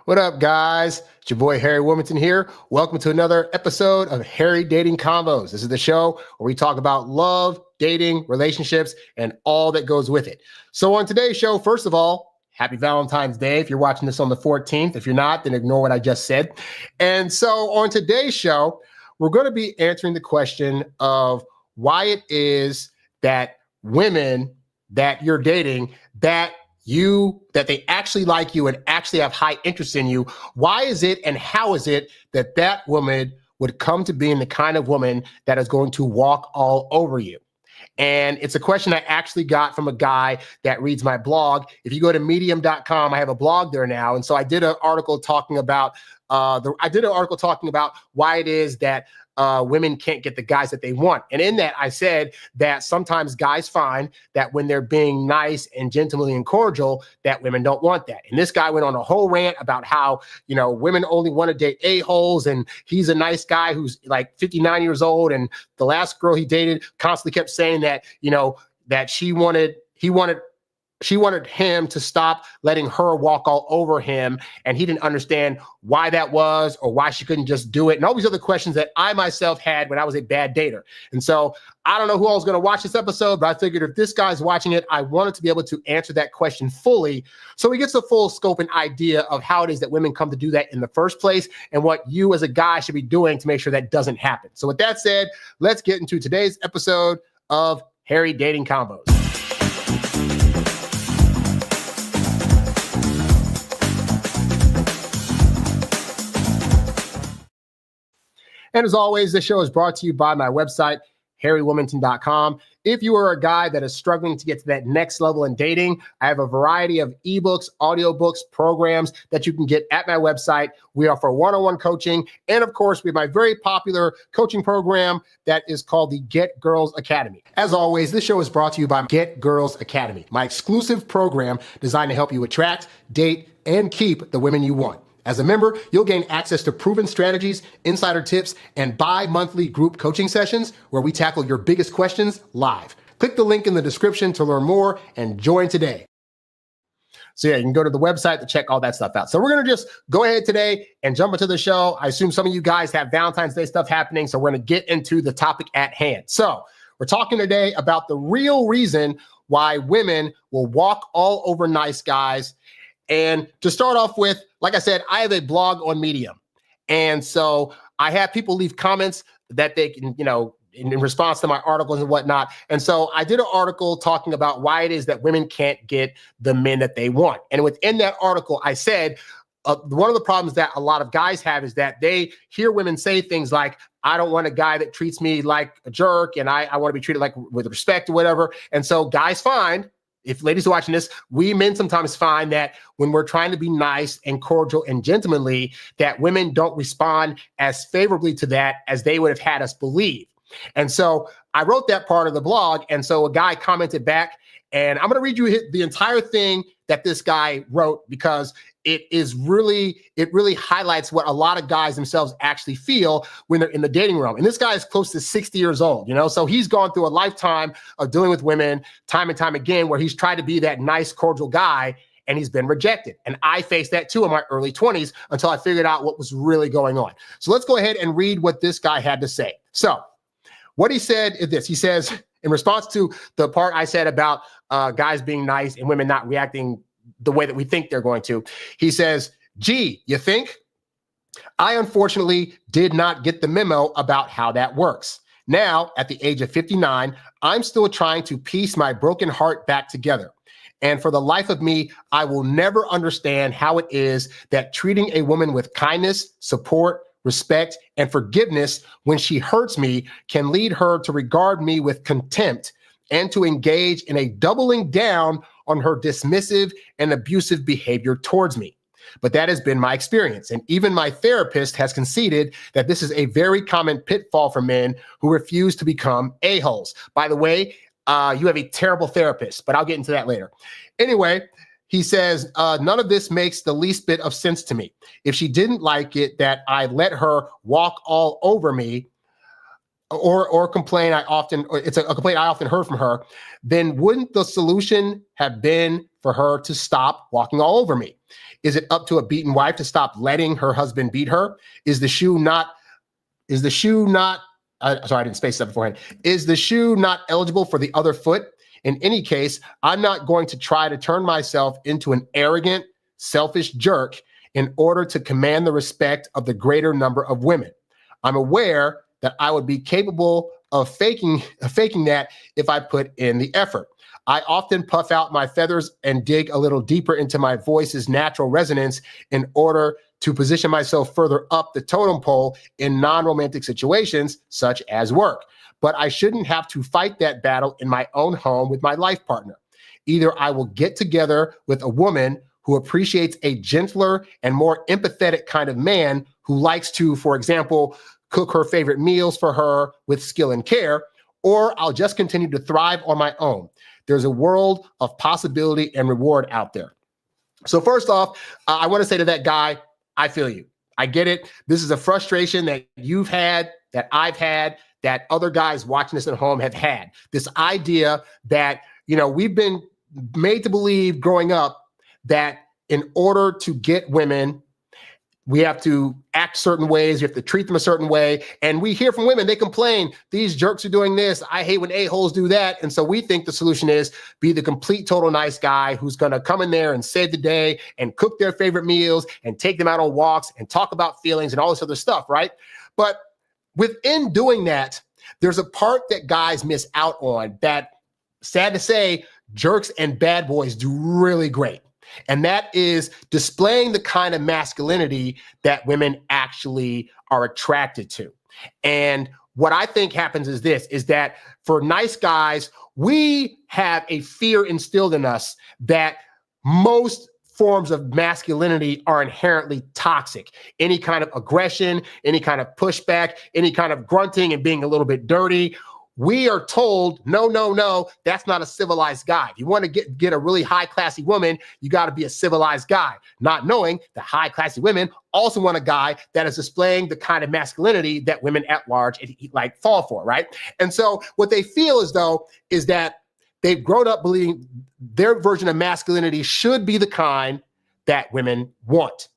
What up, guys? It's your boy Harry Wilmington here. Welcome to another episode of Harry Dating Combos. This is the show where we talk about love, dating, relationships, and all that goes with it. So on today's show, first of all, happy Valentine's Day. If you're watching this on the 14th, if you're not, then ignore what I just said. And so on today's show, we're going to be answering the question of why it is that women that you're dating, that they actually like you and actually have high interest in you. Why is it and how is it that that woman would come to being the kind of woman that is going to walk all over you? And it's a question I actually got from a guy that reads my blog. If you go to medium.com, I have a blog there now. And so I did an article talking about why it is that women can't get the guys that they want. And in that, I said that sometimes guys find that when they're being nice and gentlemanly and cordial, that women don't want that. And this guy went on a whole rant about how, women only want to date a-holes. And he's a nice guy who's like 59 years old. And the last girl he dated constantly kept saying that, that she wanted him to stop letting her walk all over him. And he didn't understand why that was or why she couldn't just do it. And all these other questions that I myself had when I was a bad dater. And so I don't know who all is going to watch this episode, but I figured if this guy's watching it, I wanted to be able to answer that question fully so he gets a full scope and idea of how it is that women come to do that in the first place and what you as a guy should be doing to make sure that doesn't happen. So with that said, let's get into today's episode of Harry Dating Combos. And as always, this show is brought to you by my website, harrywilmington.com. If you are a guy that is struggling to get to that next level in dating, I have a variety of ebooks, audiobooks, programs that you can get at my website. We offer one-on-one coaching. And of course, we have my very popular coaching program that is called the Get Girls Academy. As always, this show is brought to you by Get Girls Academy, my exclusive program designed to help you attract, date, and keep the women you want. As a member, you'll gain access to proven strategies, insider tips, and bi-monthly group coaching sessions where we tackle your biggest questions live. Click the link in the description to learn more and join today. So yeah, you can go to the website to check all that stuff out. So we're going to just go ahead today and jump into the show. I assume some of you guys have Valentine's Day stuff happening, so we're going to get into the topic at hand. So we're talking today about the real reason why women will walk all over nice guys. And to start off with, like I said, I have a blog on Medium. And so I have people leave comments that they can, in response to my articles and whatnot. And so I did an article talking about why it is that women can't get the men that they want. And within that article, I said, one of the problems that a lot of guys have is that they hear women say things like, I don't want a guy that treats me like a jerk, and I want to be treated like with respect or whatever. And so guys find, if ladies are watching this, we men sometimes find that when we're trying to be nice and cordial and gentlemanly, that women don't respond as favorably to that as they would have had us believe. And so I wrote that part of the blog. And so a guy commented back, and I'm going to read you the entire thing that this guy wrote because it really highlights what a lot of guys themselves actually feel when they're in the dating realm. And this guy is close to 60 years old, so he's gone through a lifetime of dealing with women time and time again, where he's tried to be that nice, cordial guy, and he's been rejected. And I faced that too in my early 20s until I figured out what was really going on. So let's go ahead and read what this guy had to say. So what he said is this. He says, in response to the part I said about guys being nice and women not reacting the way that we think they're going to, he says, gee, you think? I unfortunately did not get the memo about how that works. Now, at the age of 59, I'm still trying to piece my broken heart back together. And for the life of me, I will never understand how it is that treating a woman with kindness, support, respect, and forgiveness when she hurts me can lead her to regard me with contempt and to engage in a doubling down on her dismissive and abusive behavior towards me. But that has been my experience. And even my therapist has conceded that this is a very common pitfall for men who refuse to become a-holes. By the way, you have a terrible therapist, but I'll get into that later. Anyway, he says, none of this makes the least bit of sense to me. If she didn't like it that I let her walk all over me, or complaint it's a complaint I often heard from her, then wouldn't the solution have been for her to stop walking all over me? Is it up to a beaten wife to stop letting her husband beat her? Is the shoe not sorry, I didn't space that beforehand. Is the shoe not eligible for the other foot? In any case, I'm not going to try to turn myself into an arrogant, selfish jerk in order to command the respect of the greater number of women. I'm aware that I would be capable of faking that if I put in the effort. I often puff out my feathers and dig a little deeper into my voice's natural resonance in order to position myself further up the totem pole in non-romantic situations, such as work. But I shouldn't have to fight that battle in my own home with my life partner. Either I will get together with a woman who appreciates a gentler and more empathetic kind of man who likes to, for example, cook her favorite meals for her with skill and care, or I'll just continue to thrive on my own. There's a world of possibility and reward out there. So first off, I want to say to that guy, I feel you. I get it. This is a frustration that you've had, that I've had, that other guys watching this at home have had. This idea that, we've been made to believe growing up that in order to get women, we have to act certain ways. You have to treat them a certain way. And we hear from women, they complain, these jerks are doing this. I hate when a-holes do that. And so we think the solution is be the complete, total nice guy who's going to come in there and save the day and cook their favorite meals and take them out on walks and talk about feelings and all this other stuff, right? But within doing that, there's a part that guys miss out on that, sad to say, jerks and bad boys do really great. And that is displaying the kind of masculinity that women actually are attracted to. And what I think happens is this, is that for nice guys, we have a fear instilled in us that most forms of masculinity are inherently toxic. Any kind of aggression, any kind of pushback, any kind of grunting and being a little bit dirty. We are told, no, that's not a civilized guy. If you want to get a really high classy woman, you got to be a civilized guy. Not knowing the high classy women also want a guy that is displaying the kind of masculinity that women at large fall for, right? And so what they feel as though is that they've grown up believing their version of masculinity should be the kind that women want.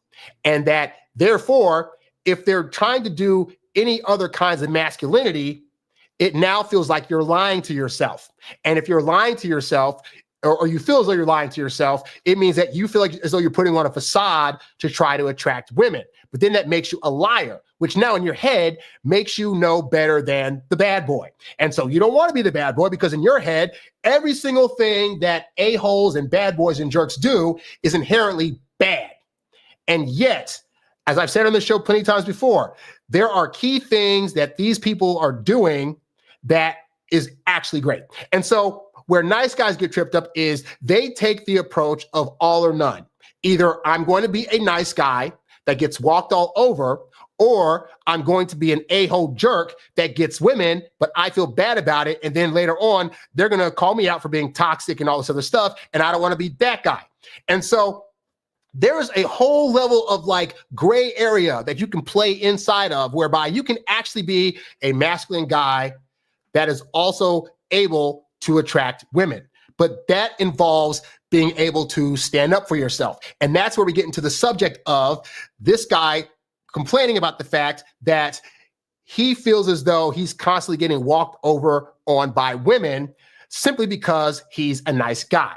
And that therefore, if they're trying to do any other kinds of masculinity, it now feels like you're lying to yourself. And if you're lying to yourself, or you feel as though you're lying to yourself, it means that you feel like as though you're putting on a facade to try to attract women. But then that makes you a liar, which now in your head makes you know better than the bad boy. And so you don't want to be the bad boy because in your head, every single thing that a-holes and bad boys and jerks do is inherently bad. And yet, as I've said on the show plenty of times before, there are key things that these people are doing that is actually great. And so where nice guys get tripped up is they take the approach of all or none. Either I'm going to be a nice guy that gets walked all over, or I'm going to be an a-hole jerk that gets women, but I feel bad about it. And then later on, they're going to call me out for being toxic and all this other stuff. And I don't want to be that guy. And so there's a whole level of gray area that you can play inside of, whereby you can actually be a masculine guy that is also able to attract women. But that involves being able to stand up for yourself. And that's where we get into the subject of this guy complaining about the fact that he feels as though he's constantly getting walked over on by women simply because he's a nice guy.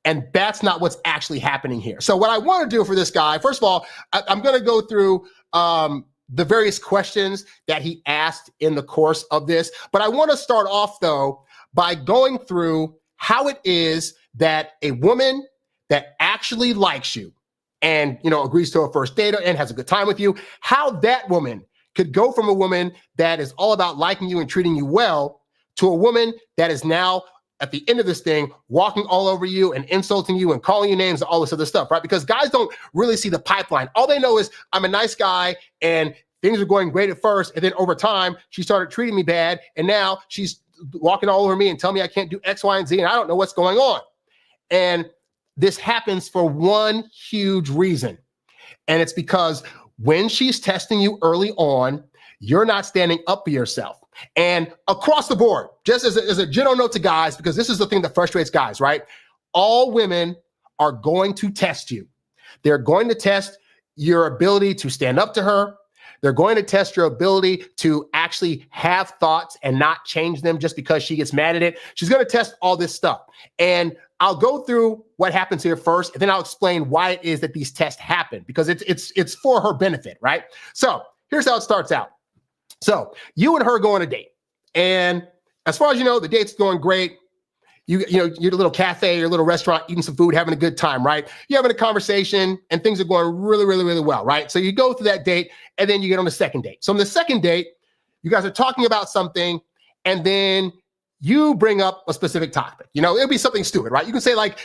And that's not what's actually happening here. So what I want to do for this guy, first of all, I'm going to go through the various questions that he asked in the course of this. But I want to start off, though, by going through how it is that a woman that actually likes you and, agrees to a first date and has a good time with you, how that woman could go from a woman that is all about liking you and treating you well to a woman that is now at the end of this thing, walking all over you and insulting you and calling you names and all this other stuff, right? Because guys don't really see the pipeline. All they know is I'm a nice guy and things are going great at first. And then over time, she started treating me bad. And now she's walking all over me and telling me I can't do X, Y, and Z. And I don't know what's going on. And this happens for one huge reason. And it's because when she's testing you early on, you're not standing up for yourself. And across the board, just as a general note to guys, because this is the thing that frustrates guys, right? All women are going to test you. They're going to test your ability to stand up to her. They're going to test your ability to actually have thoughts and not change them just because she gets mad at it. She's going to test all this stuff. And I'll go through what happens here first, and then I'll explain why it is that these tests happen, because it's for her benefit, right? So here's how it starts out. So you and her go on a date. And as far as you know, the date's going great. You're at a little cafe, your little restaurant, eating some food, having a good time, right? You're having a conversation and things are going really, really, really well, right? So you go through that date and then you get on the second date. So on the second date, you guys are talking about something and then you bring up a specific topic. It'll be something stupid, right? You can say like,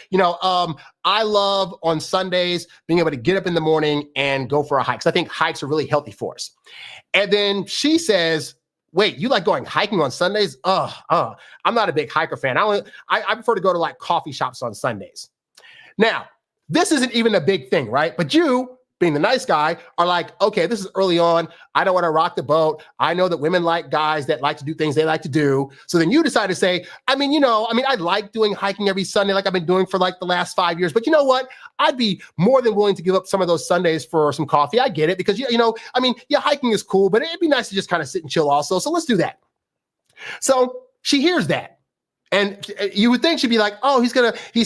I love on Sundays being able to get up in the morning and go for a hike. So I think hikes are really healthy for us. And then she says, wait, you like going hiking on Sundays? I'm not a big hiker fan. I prefer to go to like coffee shops on Sundays. Now, this isn't even a big thing, right? But you, being the nice guy, are like, okay, this is early on. I don't want to rock the boat. I know that women like guys that like to do things they like to do. So then you decide to say, I like doing hiking every Sunday like I've been doing for like the last 5 years. But you know what? I'd be more than willing to give up some of those Sundays for some coffee. I get it because, hiking is cool, but it'd be nice to just kind of sit and chill also. So let's do that. So she hears that. And you would think she'd be like, oh, he's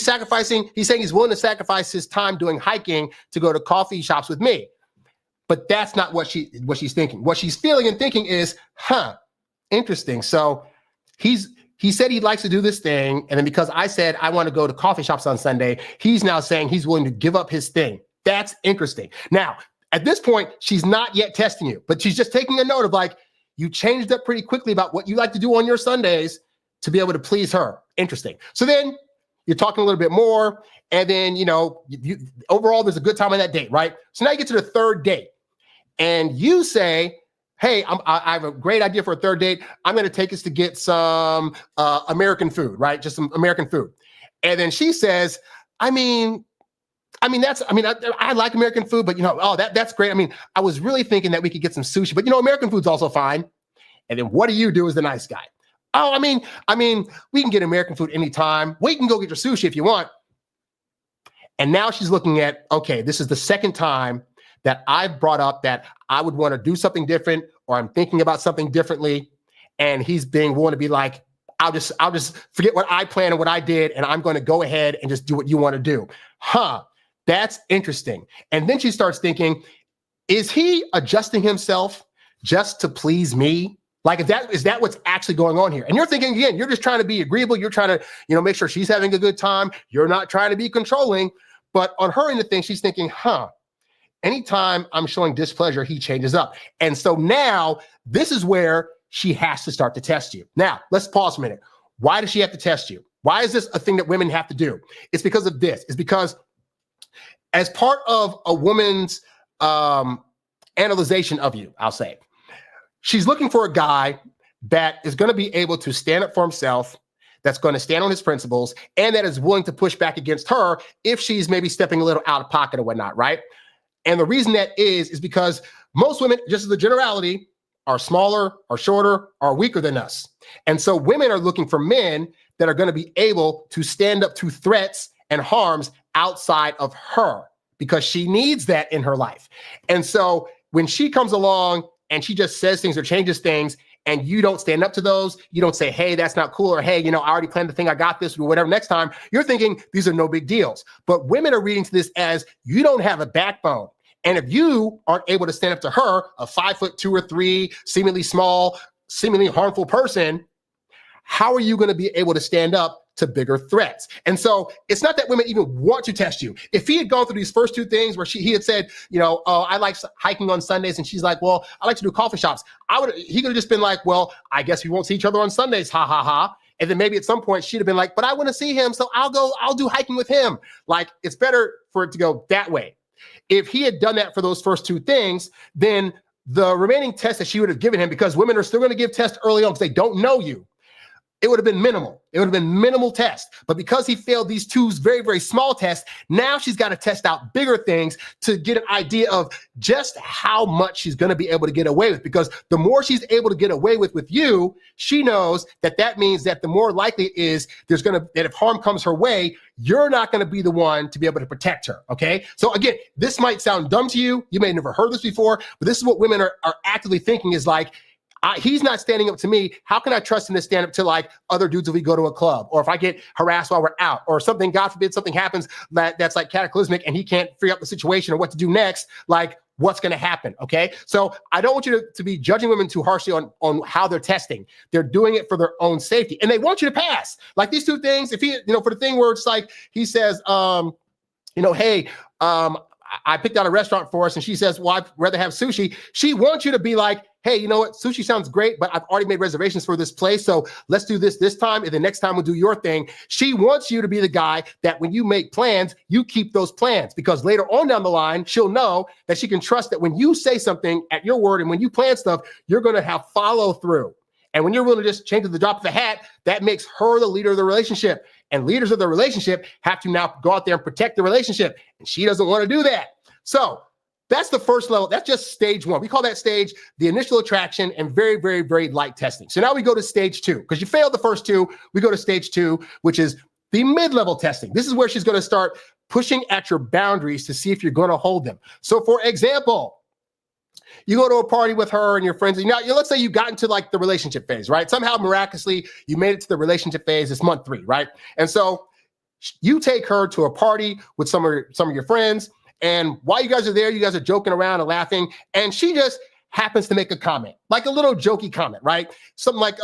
saying he's willing to sacrifice his time doing hiking to go to coffee shops with me. But that's not what she's thinking. What she's feeling and thinking is, interesting. So he said he likes to do this thing. And then because I said I want to go to coffee shops on Sunday, he's now saying he's willing to give up his thing. That's interesting. Now, at this point, she's not yet testing you, but she's just taking a note of like, you changed up pretty quickly about what you like to do on your Sundays to be able to please her. Interesting. So then you're talking a little bit more, and then, overall, there's a good time on that date, right? So now you get to the third date, and you say, hey, I have a great idea for a third date. I'm going to take us to get some American food, right? Just some American food. And then she says, I like American food, but that's great. I was really thinking that we could get some sushi, but American food's also fine. And then what do you do as the nice guy? Oh, we can get American food anytime. We can go get your sushi if you want. And now she's looking at, okay, this is the second time that I've brought up that I would want to do something different, or I'm thinking about something differently. And he's being willing to be like, I'll just forget what I planned and what I did, and I'm going to go ahead and just do what you want to do. That's interesting. And then she starts thinking, is he adjusting himself just to please me? Like, is that what's actually going on here? And you're thinking, again, you're just trying to be agreeable. You're trying to, make sure she's having a good time. You're not trying to be controlling. But on her end of things, she's thinking, anytime I'm showing displeasure, he changes up. And so now this is where she has to start to test you. Now, let's pause for a minute. Why does she have to test you? Why is this a thing that women have to do? It's because of this. It's because as part of a woman's analyzation of you, I'll say, she's looking for a guy that is going to be able to stand up for himself, that's going to stand on his principles, and that is willing to push back against her if she's maybe stepping a little out of pocket or whatnot, right? And the reason that is because most women, just as a generality, are smaller, are shorter, are weaker than us. And so women are looking for men that are going to be able to stand up to threats and harms outside of her, because she needs that in her life. And so when she comes along and she just says things or changes things, and you don't stand up to those, you don't say, hey, that's not cool, or hey, I already planned the thing, I got this, or whatever, next time, you're thinking these are no big deals. But women are reading to this as you don't have a backbone. And if you aren't able to stand up to her, a 5'2" or 3", seemingly small, seemingly harmful person, how are you going to be able to stand up to bigger threats? And so it's not that women even want to test you. If he had gone through these first two things where he had said, I like hiking on Sundays, and she's like, well, I like to do coffee shops, he could have just been like, well, I guess we won't see each other on Sundays, ha ha ha. And then maybe at some point she'd have been like, but I want to see him, so I'll do hiking with him. Like, it's better for it to go that way. If he had done that for those first two things, then the remaining tests that she would have given him, because women are still going to give tests early on because they don't know you, it would have been minimal. It would have been minimal test. But because he failed these two very, very small tests, now she's got to test out bigger things to get an idea of just how much she's going to be able to get away with. Because the more she's able to get away with you, she knows that that means that the more likely it is that if harm comes her way, you're not going to be the one to be able to protect her, okay? So again, this might sound dumb to you. You may have never heard this before, but this is what women are actively thinking is like, he's not standing up to me. How can I trust him to stand up to like other dudes if we go to a club, or if I get harassed while we're out, or something, God forbid, something happens that's like cataclysmic and he can't figure out the situation or what to do next, like what's going to happen, okay? So I don't want you to be judging women too harshly on how they're testing. They're doing it for their own safety, and they want you to pass. Like these two things, if he, for the thing where it's like, he says, hey, I picked out a restaurant for us, and she says, well, I'd rather have sushi. She wants you to be like, hey, you know what? Sushi sounds great, but I've already made reservations for this place. So let's do this time. And the next time we'll do your thing. She wants you to be the guy that when you make plans, you keep those plans, because later on down the line, she'll know that she can trust that when you say something at your word and when you plan stuff, you're going to have follow through. And when you're willing to just change at the drop of the hat, that makes her the leader of the relationship. And leaders of the relationship have to now go out there and protect the relationship. And she doesn't want to do that. So that's the first level. That's just stage one. We call that stage the initial attraction and very, very, very light testing. So now we go to stage two, because you failed the first two. We go to stage two, which is the mid-level testing. This is where she's going to start pushing at your boundaries to see if you're going to hold them. So for example, you go to a party with her and your friends, and let's say you got into like the relationship phase, right? Somehow miraculously, you made it to the relationship phase. It's month 3, right? And so you take her to a party with some of your friends, and while you guys are there, you guys are joking around and laughing, and she just happens to make a comment, like a little jokey comment, right? Something like,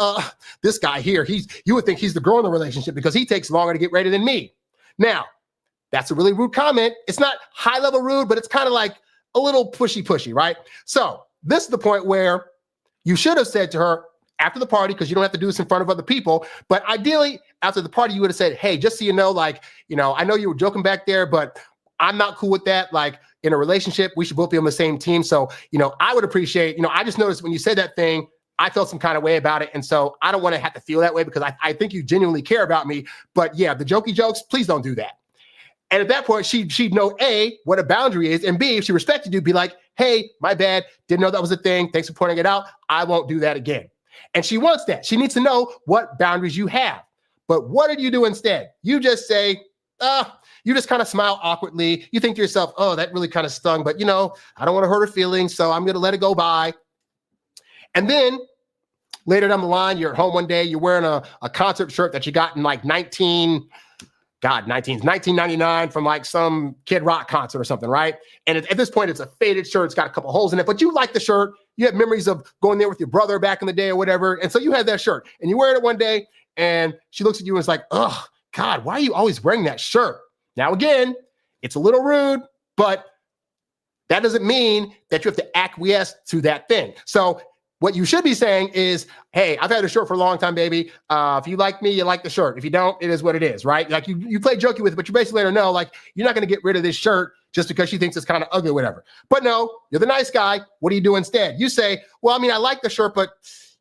this guy here, you would think he's the girl in the relationship because he takes longer to get ready than me. Now, that's a really rude comment. It's not high-level rude, but it's kind of like a little pushy, right? So this is the point where you should have said to her after the party, because you don't have to do this in front of other people, but ideally after the party, you would have said, hey, just so you know, like, I know you were joking back there, but I'm not cool with that. Like in a relationship, we should both be on the same team. So, I would appreciate, I just noticed when you said that thing, I felt some kind of way about it. And so I don't want to have to feel that way, because I think you genuinely care about me. But yeah, the jokey jokes, please don't do that. And at that point, she'd know A, what a boundary is, and B, if she respected you, be like, hey, my bad, didn't know that was a thing. Thanks for pointing it out. I won't do that again. And she wants that. She needs to know what boundaries you have. But what did you do instead? You just say, you just kind of smile awkwardly. You think to yourself, oh, that really kind of stung, but I don't want to hurt her feelings, so I'm going to let it go by. And then later down the line, you're at home one day, you're wearing a concert shirt that you got in like 1999 from like some Kid Rock concert or something, right? And at this point, it's a faded shirt. It's got a couple holes in it, but you like the shirt. You have memories of going there with your brother back in the day or whatever. And so you had that shirt and you wear it one day, and she looks at you and is like, oh, God, why are you always wearing that shirt? Now, again, it's a little rude, but that doesn't mean that you have to acquiesce to that thing. So what you should be saying is, hey, I've had a shirt for a long time, baby. If you like me, you like the shirt. If you don't, it is what it is, right? Like you play jokey with it, but you basically let her know, like, you're not going to get rid of this shirt just because she thinks it's kind of ugly or whatever. But no, you're the nice guy. What do you do instead? You say, well, I mean, I like the shirt, but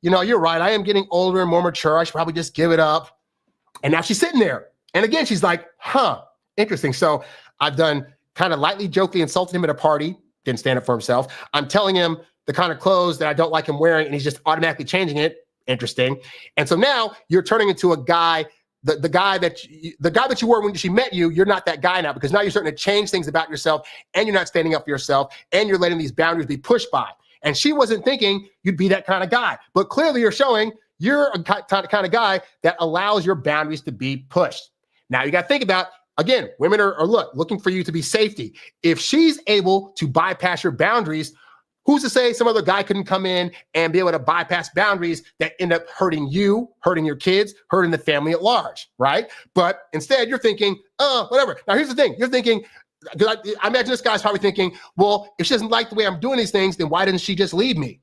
you're right. I am getting older and more mature. I should probably just give it up. And now she's sitting there. And again, she's like, interesting. So I've done kind of lightly jokingly insulted him at a party, didn't stand up for himself. I'm telling him the kind of clothes that I don't like him wearing, and he's just automatically changing it. Interesting. And so now you're turning into a guy, the guy that you were when she met you, you're not that guy now, because now you're starting to change things about yourself, and you're not standing up for yourself, and you're letting these boundaries be pushed by. And she wasn't thinking you'd be that kind of guy, but clearly you're showing you're a kind of guy that allows your boundaries to be pushed. Now you got to think about, again, women are looking for you to be safety. If she's able to bypass your boundaries, who's to say some other guy couldn't come in and be able to bypass boundaries that end up hurting you, hurting your kids, hurting the family at large, right? But instead you're thinking, whatever. Now here's the thing. You're thinking, I imagine this guy's probably thinking, well, if she doesn't like the way I'm doing these things, then why doesn't she just leave me?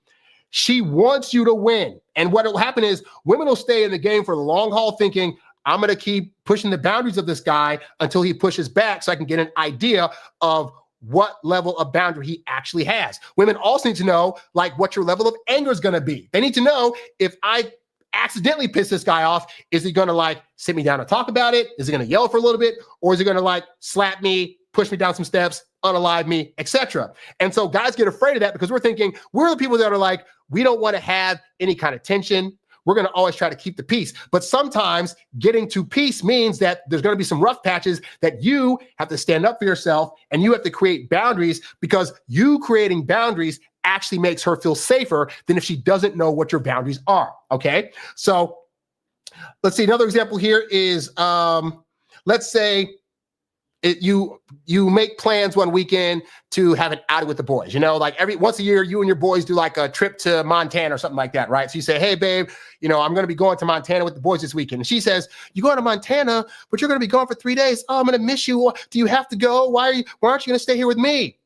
She wants you to win. And what will happen is women will stay in the game for the long haul thinking, I'm going to keep pushing the boundaries of this guy until he pushes back so I can get an idea of what level of boundary he actually has. Women also need to know, like, what your level of anger is going to be. They need to know, if I accidentally piss this guy off, is he going to like sit me down and talk about it? Is he going to yell for a little bit? Or is he going to like slap me, push me down some steps, unalive me, etc.? And so guys get afraid of that because we're thinking we're the people that are like, we don't want to have any kind of tension. We're going to always try to keep the peace. But sometimes getting to peace means that there's going to be some rough patches that you have to stand up for yourself and you have to create boundaries, because you creating boundaries actually makes her feel safer than if she doesn't know what your boundaries are. Okay. So let's see. Another example here is, let's say you make plans one weekend to have an outing with the boys, like every once a year, you and your boys do like a trip to Montana or something like that. Right. So you say, hey babe, I'm going to be going to Montana with the boys this weekend. And she says, you going to Montana, but you're going to be gone for 3 days. Oh, I'm going to miss you. Do you have to go? Why aren't you going to stay here with me?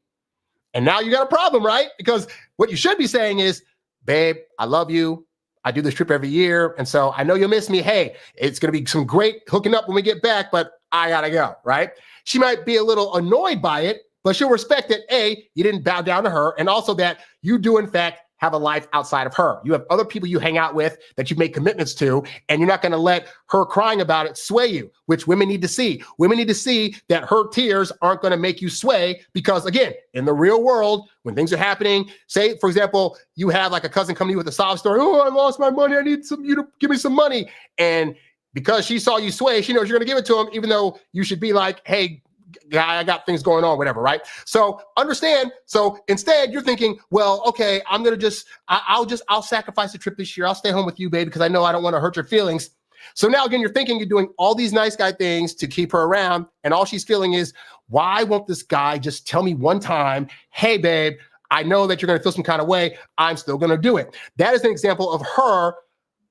And now you got a problem, right? Because what you should be saying is, babe, I love you. I do this trip every year. And so I know you'll miss me. Hey, it's going to be some great hooking up when we get back, but I got to go, right? She might be a little annoyed by it, but she'll respect that, A, you didn't bow down to her, and also that you do, in fact, have a life outside of her. You have other people you hang out with that you make commitments to, and you're not going to let her crying about it sway you, which women need to see. Women need to see that her tears aren't going to make you sway, because again, in the real world, when things are happening, say, for example, you have like a cousin come to you with a sob story. Oh, I lost my money. I need you to give me some money. And because she saw you sway, she knows you're going to give it to him, even though you should be like, hey, guy, I got things going on, whatever, right? So understand. So instead you're thinking, well, okay, I'm going to I'll sacrifice the trip this year. I'll stay home with you, babe, because I know I don't want to hurt your feelings. So now again, you're thinking you're doing all these nice guy things to keep her around. And all she's feeling is, why won't this guy just tell me one time, hey babe, I know that you're going to feel some kind of way. I'm still going to do it. That is an example of her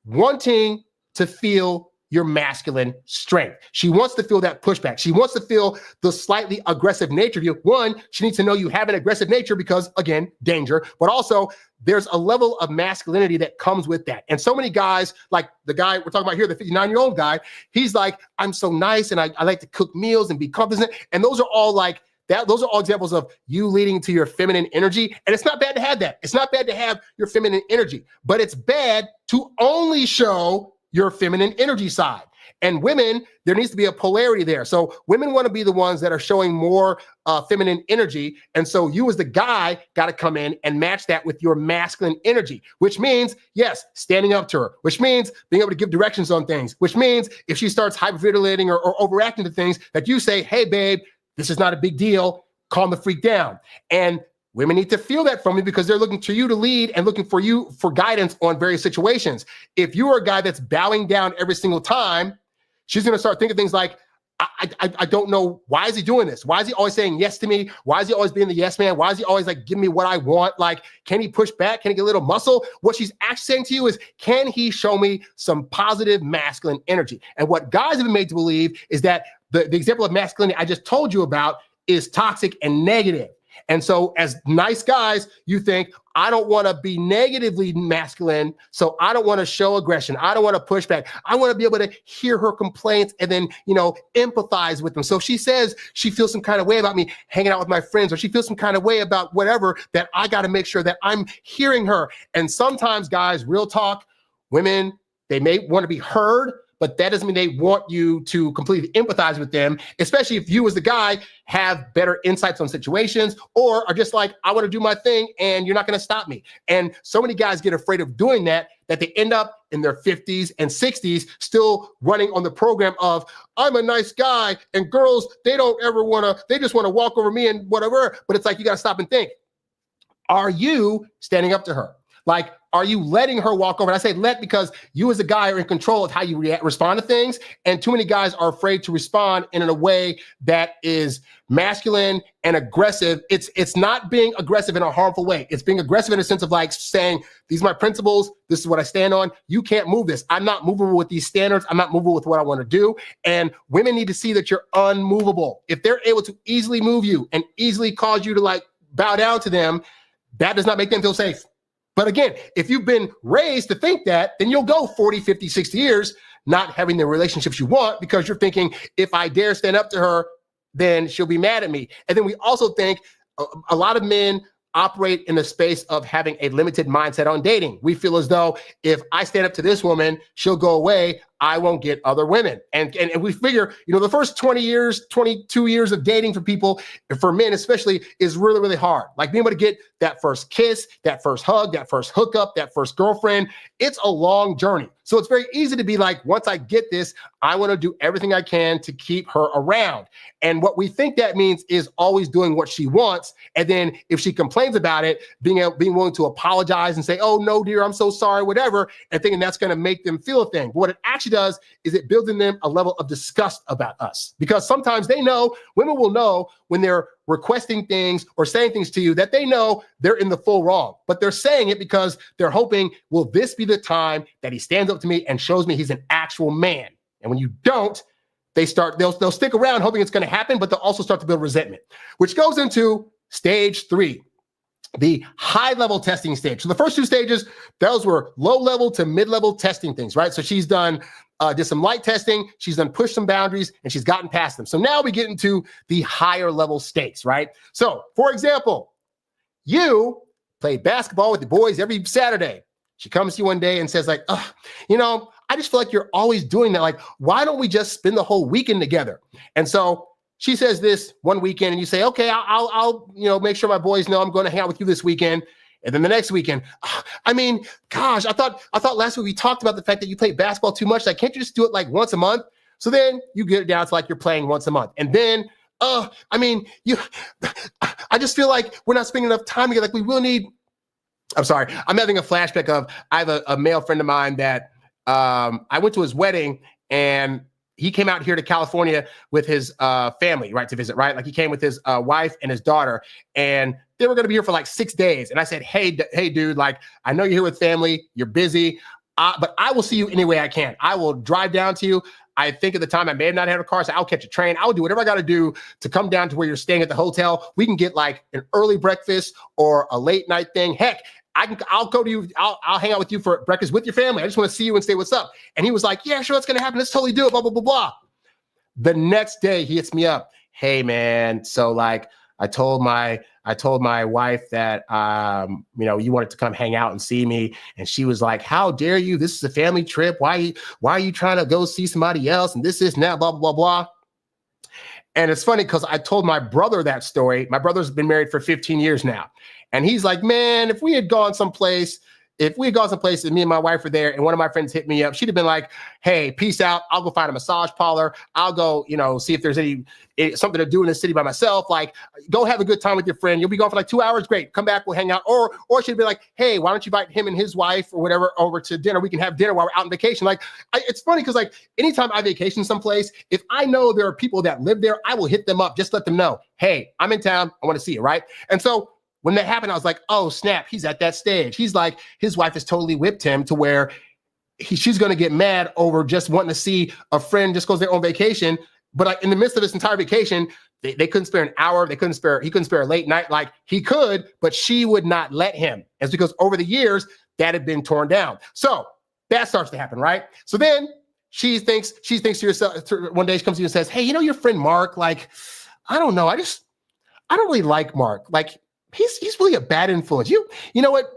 wanting to feel your masculine strength. She wants to feel that pushback. She wants to feel the slightly aggressive nature of you. One, she needs to know you have an aggressive nature because, again, danger, but also there's a level of masculinity that comes with that. And so many guys, like the guy we're talking about here, the 59-year-old guy, he's like, I'm so nice and I like to cook meals and be competent. And those are all like, those are all examples of you leading to your feminine energy. And it's not bad to have that. It's not bad to have your feminine energy, but it's bad to only show your feminine energy side. And women, there needs to be a polarity there. So women want to be the ones that are showing more feminine energy. And so you as the guy got to come in and match that with your masculine energy, which means, yes, standing up to her, which means being able to give directions on things, which means if she starts hyperventilating or overreacting to things, that you say, hey, babe, this is not a big deal. Calm the freak down. And women need to feel that from you because they're looking to you to lead and looking for you for guidance on various situations. If you are a guy that's bowing down every single time, she's going to start thinking things like, I don't know. Why is he doing this? Why is he always saying yes to me? Why is he always being the yes man? Why is he always like giving me what I want? Like, can he push back? Can he get a little muscle? What she's actually saying to you is, can he show me some positive masculine energy? And what guys have been made to believe is that the example of masculinity I just told you about is toxic and negative. And so as nice guys, you think, I don't want to be negatively masculine, so I don't want to show aggression. I don't want to push back. I want to be able to hear her complaints and then, empathize with them. So if she says she feels some kind of way about me hanging out with my friends, or she feels some kind of way about whatever, that I got to make sure that I'm hearing her. And sometimes, guys, real talk, women, they may want to be heard, but that doesn't mean they want you to completely empathize with them, especially if you as the guy have better insights on situations or are just like, I want to do my thing and you're not going to stop me. And so many guys get afraid of doing that they end up in their 50s and 60s still running on the program of, I'm a nice guy and girls, they just want to walk over me and whatever. But it's like, you got to stop and think, are you standing up to her? Like, are you letting her walk over? And I say let because you as a guy are in control of how you respond to things. And too many guys are afraid to respond in a way that is masculine and aggressive. It's not being aggressive in a harmful way. It's being aggressive in a sense of like saying, these are my principles. This is what I stand on. You can't move this. I'm not movable with these standards. I'm not movable with what I want to do. And women need to see that you're unmovable. If they're able to easily move you and easily cause you to like bow down to them, that does not make them feel safe. But again, if you've been raised to think that, then you'll go 40, 50, 60 years not having the relationships you want because you're thinking, if I dare stand up to her, then she'll be mad at me. And then we also think a lot of men operate in the space of having a limited mindset on dating. We feel as though if I stand up to this woman, she'll go away. I won't get other women. And we figure, the first 20 years, 22 years of dating for people, for men especially, is really, really hard. Like being able to get that first kiss, that first hug, that first hookup, that first girlfriend. It's a long journey. So it's very easy to be like, once I get this, I want to do everything I can to keep her around. And what we think that means is always doing what she wants. And then if she complains about it, being willing to apologize and say, oh, no, dear, I'm so sorry, whatever, and thinking that's going to make them feel a thing. But what it actually does is it builds in them a level of disgust about us, because sometimes women will know when they're requesting things or saying things to you that they know they're in the full wrong, but they're saying it because they're hoping, will this be the time that he stands up to me and shows me he's an actual man? And when you don't, they'll stick around hoping it's going to happen, but they'll also start to build resentment, which goes into stage 3. The high-level testing stage. So the first 2 stages, those were low-level to mid-level testing things, right? So she's did some light testing, she's pushed some boundaries, and she's gotten past them. So now we get into the higher-level stakes, right? So, for example, you play basketball with the boys every Saturday. She comes to you one day and says like, I just feel like you're always doing that. Like, why don't we just spend the whole weekend together? And so she says this one weekend, and you say, okay, I'll make sure my boys know I'm going to hang out with you this weekend. And then the next weekend, gosh, I thought last week we talked about the fact that you play basketball too much. Like, can't you just do it like once a month? So then you get it down to like you're playing once a month. And then, I just feel like we're not spending enough time together. Like we will need, I'm sorry, I'm having a flashback of, I have a male friend of mine that I went to his wedding, and he came out here to California with his family, right, to visit, right? Like he came with his wife and his daughter, and they were going to be here for like 6 days. And I said, hey, dude, like, I know you're here with family, you're busy, but I will see you any way I can. I will drive down to you. I think at the time I may have not had a car, so I'll catch a train. I'll do whatever I got to do to come down to where you're staying at the hotel. We can get like an early breakfast or a late night thing. Heck, I'll go to you. I'll hang out with you for breakfast with your family. I just want to see you and say what's up. And he was like, yeah, sure, that's going to happen. Let's totally do it, blah, blah, blah, blah. The next day he hits me up. Hey, man. So like I told my wife that, you wanted to come hang out and see me. And she was like, how dare you? This is a family trip. Why are you trying to go see somebody else? And this and that, blah, blah, blah, blah. And it's funny because I told my brother that story. My brother's been married for 15 years now. And he's like, man, if we had gone someplace and me and my wife were there and one of my friends hit me up, she'd have been like, hey, peace out. I'll go find a massage parlor. I'll go, see if there's something to do in the city by myself. Like, go have a good time with your friend. You'll be gone for like 2 hours. Great. Come back. We'll hang out. Or she'd be like, hey, why don't you invite him and his wife or whatever over to dinner? We can have dinner while we're out on vacation. Like, it's funny because like anytime I vacation someplace, if I know there are people that live there, I will hit them up. Just let them know, hey, I'm in town. I want to see you. Right. And so when that happened, I was like, oh, snap, he's at that stage. He's like, his wife has totally whipped him to where she's going to get mad over just wanting to see a friend just goes there on vacation. But like in the midst of this entire vacation, they couldn't spare an hour. He couldn't spare a late night. Like he could, but she would not let him. It's because over the years that had been torn down. So that starts to happen, right? So then she thinks to herself, one day she comes to you and says, hey, your friend Mark, like, I don't know. I don't really like Mark. Like, he's really a bad influence. You know what?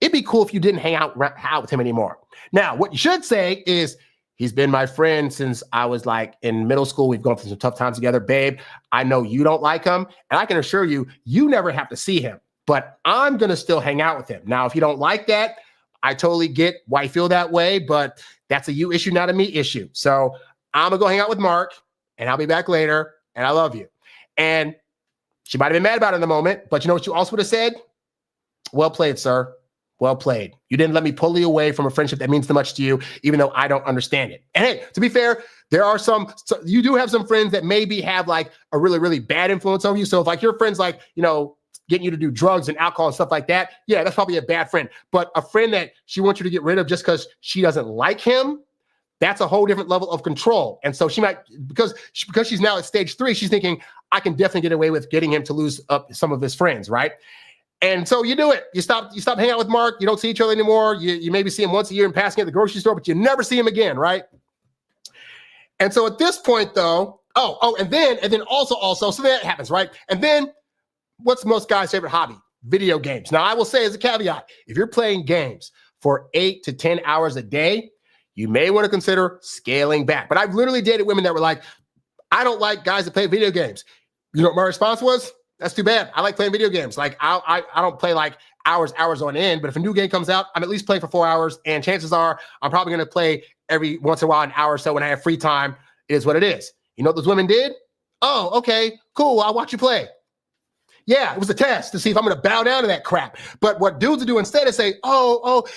It'd be cool if you didn't hang out with him anymore. Now, what you should say is, he's been my friend since I was like in middle school. We've gone through some tough times together. Babe, I know you don't like him, and I can assure you, you never have to see him, but I'm going to still hang out with him. Now, if you don't like that, I totally get why you feel that way, but that's a you issue, not a me issue. So I'm going to go hang out with Mark, and I'll be back later, and I love you. And she might have been mad about it in the moment, but you know what you also would have said? Well played, sir. Well played. You didn't let me pull you away from a friendship that means so much to you, even though I don't understand it. And hey, to be fair, you do have some friends that maybe have like a really, really bad influence over you. So if like your friend's like, getting you to do drugs and alcohol and stuff like that, yeah, that's probably a bad friend. But a friend that she wants you to get rid of just because she doesn't like him, that's a whole different level of control. And so she might, because she's now at stage 3, she's thinking, I can definitely get away with getting him to lose up some of his friends, right? And so you do it. You stop hanging out with Mark. You don't see each other anymore. You maybe see him once a year in passing at the grocery store, but you never see him again, right? And so at this point, though, and then also, so that happens, right? And then what's most guys' favorite hobby? video games. Now, I will say as a caveat, if you're playing games for 8 to 10 hours a day, you may want to consider scaling back. But I've literally dated women that were like, I don't like guys that play video games. You know what my response was? That's too bad. I like playing video games. Like I don't play like hours on end, but if a new game comes out, I'm at least playing for 4 hours. And chances are I'm probably going to play every once in a while, an hour or so when I have free time. It is what it is. You know what those women did? Oh, okay, cool. I'll watch you play. Yeah, it was a test to see if I'm going to bow down to that crap. But what dudes will do instead is say,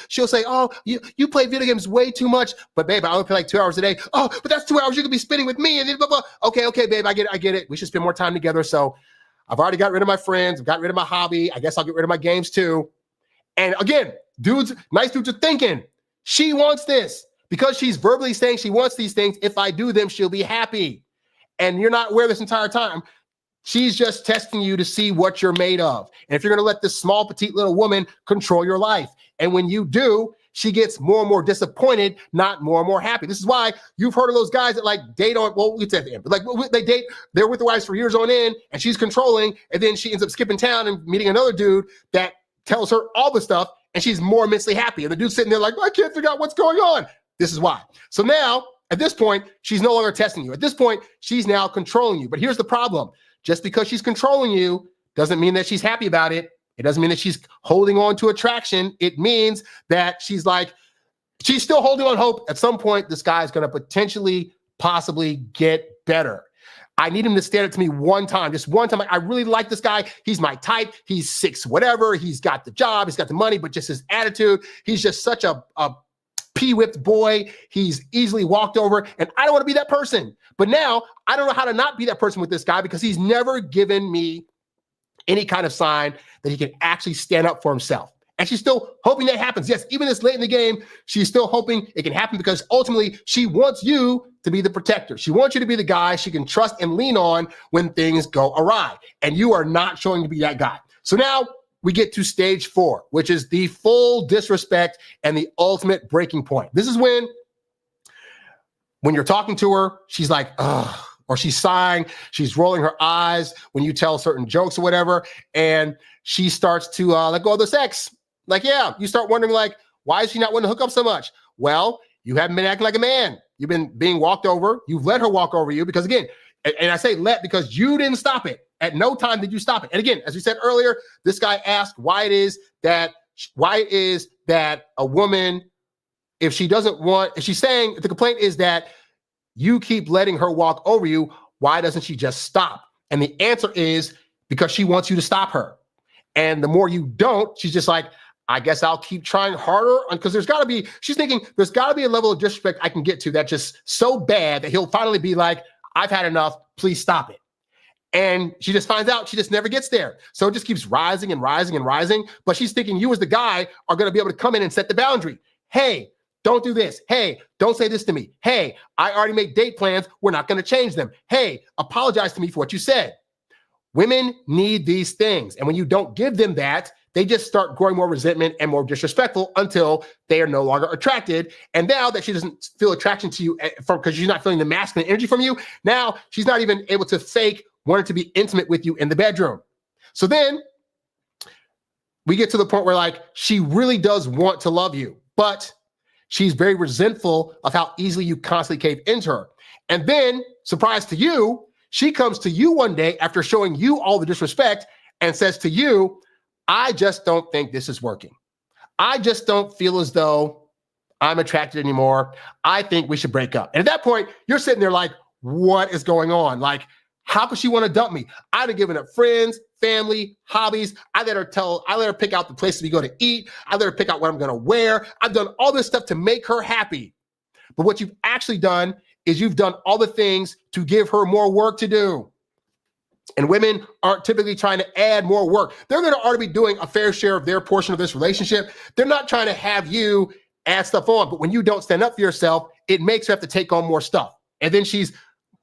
she'll say, you play video games way too much. But babe, I only play like 2 hours a day. Oh, but that's 2 hours you could be spending with me. And then blah, blah. Okay, babe, I get it. We should spend more time together. So I've already got rid of my friends. I've got rid of my hobby. I guess I'll get rid of my games too. And again, nice dudes are thinking, she wants this. Because she's verbally saying she wants these things, if I do them, she'll be happy. And you're not aware this entire time. She's just testing you to see what you're made of. And if you're going to let this small, petite little woman control your life. And when you do, she gets more and more disappointed, not more and more happy. This is why you've heard of those guys that like date on, well, it's at the end, but like they date, they're with their wives for years on end, and she's controlling, and then she ends up skipping town and meeting another dude that tells her all the stuff, and she's more immensely happy. And the dude's sitting there like, I can't figure out what's going on. This is why. So now, at this point, she's no longer testing you. At this point, she's now controlling you. But here's the problem. Just because she's controlling you doesn't mean that she's happy about it. It doesn't mean that she's holding on to attraction. It means that she's still holding on hope. At some point, this guy is going to potentially, possibly get better. I need him to stand up to me one time, just one time. I really like this guy. He's my type. He's 6, whatever. He's got the job. He's got the money, but just his attitude. He's just such a pee-whipped boy. He's easily walked over, and I don't want to be that person. But now I don't know how to not be that person with this guy because he's never given me any kind of sign that he can actually stand up for himself. And she's still hoping that happens. Yes, even this late in the game, she's still hoping it can happen because ultimately she wants you to be the protector. She wants you to be the guy she can trust and lean on when things go awry. And you are not showing to be that guy. So now we get to stage 4, which is the full disrespect and the ultimate breaking point. This is when you're talking to her, she's like, ugh, or she's sighing, she's rolling her eyes when you tell certain jokes or whatever, and she starts to let go of the sex. Like, yeah, you start wondering, like, why is she not wanting to hook up so much? Well, you haven't been acting like a man. You've been being walked over. You've let her walk over you because, again, and I say let because you didn't stop it. At no time did you stop it. And again, as we said earlier, this guy asked why it is that a woman, if she's saying the complaint is that you keep letting her walk over you, why doesn't she just stop? And the answer is because she wants you to stop her. And the more you don't, she's just like, I guess I'll keep trying harder, because she's thinking there's got to be a level of disrespect I can get to that's just so bad that he'll finally be like, I've had enough, please stop it. And she just finds out she just never gets there. So it just keeps rising and rising and rising. But she's thinking you as the guy are going to be able to come in and set the boundary. Hey, don't do this. Hey, don't say this to me. Hey, I already made date plans. We're not going to change them. Hey, apologize to me for what you said. Women need these things. And when you don't give them that, they just start growing more resentment and more disrespectful until they are no longer attracted. And now that she doesn't feel attraction to you because she's not feeling the masculine energy from you, now she's not even able to fake wanting to be intimate with you in the bedroom. So then we get to the point where, like, she really does want to love you, but she's very resentful of how easily you constantly cave into her. And then, surprise to you, she comes to you one day after showing you all the disrespect and says to you, I just don't think this is working. I just don't feel as though I'm attracted anymore. I think we should break up. And at that point, you're sitting there like, what is going on? Like, how could she want to dump me? I'd have given up friends, family, hobbies. I let her pick out the places we go to eat. I let her pick out what I'm going to wear. I've done all this stuff to make her happy. But what you've actually done is you've done all the things to give her more work to do. And women aren't typically trying to add more work. They're going to already be doing a fair share of their portion of this relationship. They're not trying to have you add stuff on. But when you don't stand up for yourself, it makes her have to take on more stuff. And then she's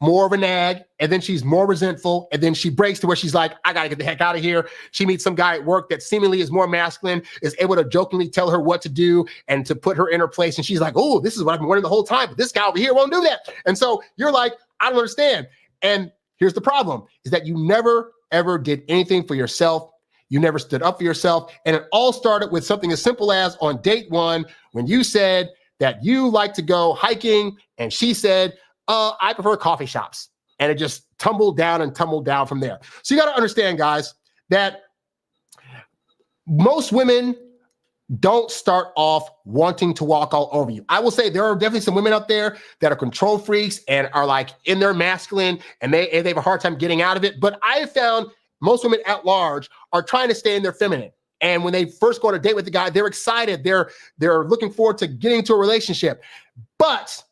more of a nag, and then she's more resentful, and then she breaks to where she's like, I gotta get the heck out of here. She meets some guy at work that seemingly is more masculine, is able to jokingly tell her what to do and to put her in her place, and she's like, oh, this is what I've been wanting the whole time, but this guy over here won't do that. And so you're like, I don't understand. And here's the problem, is that you never, ever did anything for yourself. You never stood up for yourself. And it all started with something as simple as on date one, when you said that you like to go hiking, and she said, I prefer coffee shops. And it just tumbled down from there. So you got to understand, guys, that most women don't start off wanting to walk all over you. I will say there are definitely some women out there that are control freaks and are like in their masculine, and they have a hard time getting out of it. But I have found most women at large are trying to stay in their feminine. And when they first go on a date with the guy, they're excited. They're looking forward to getting into a relationship. But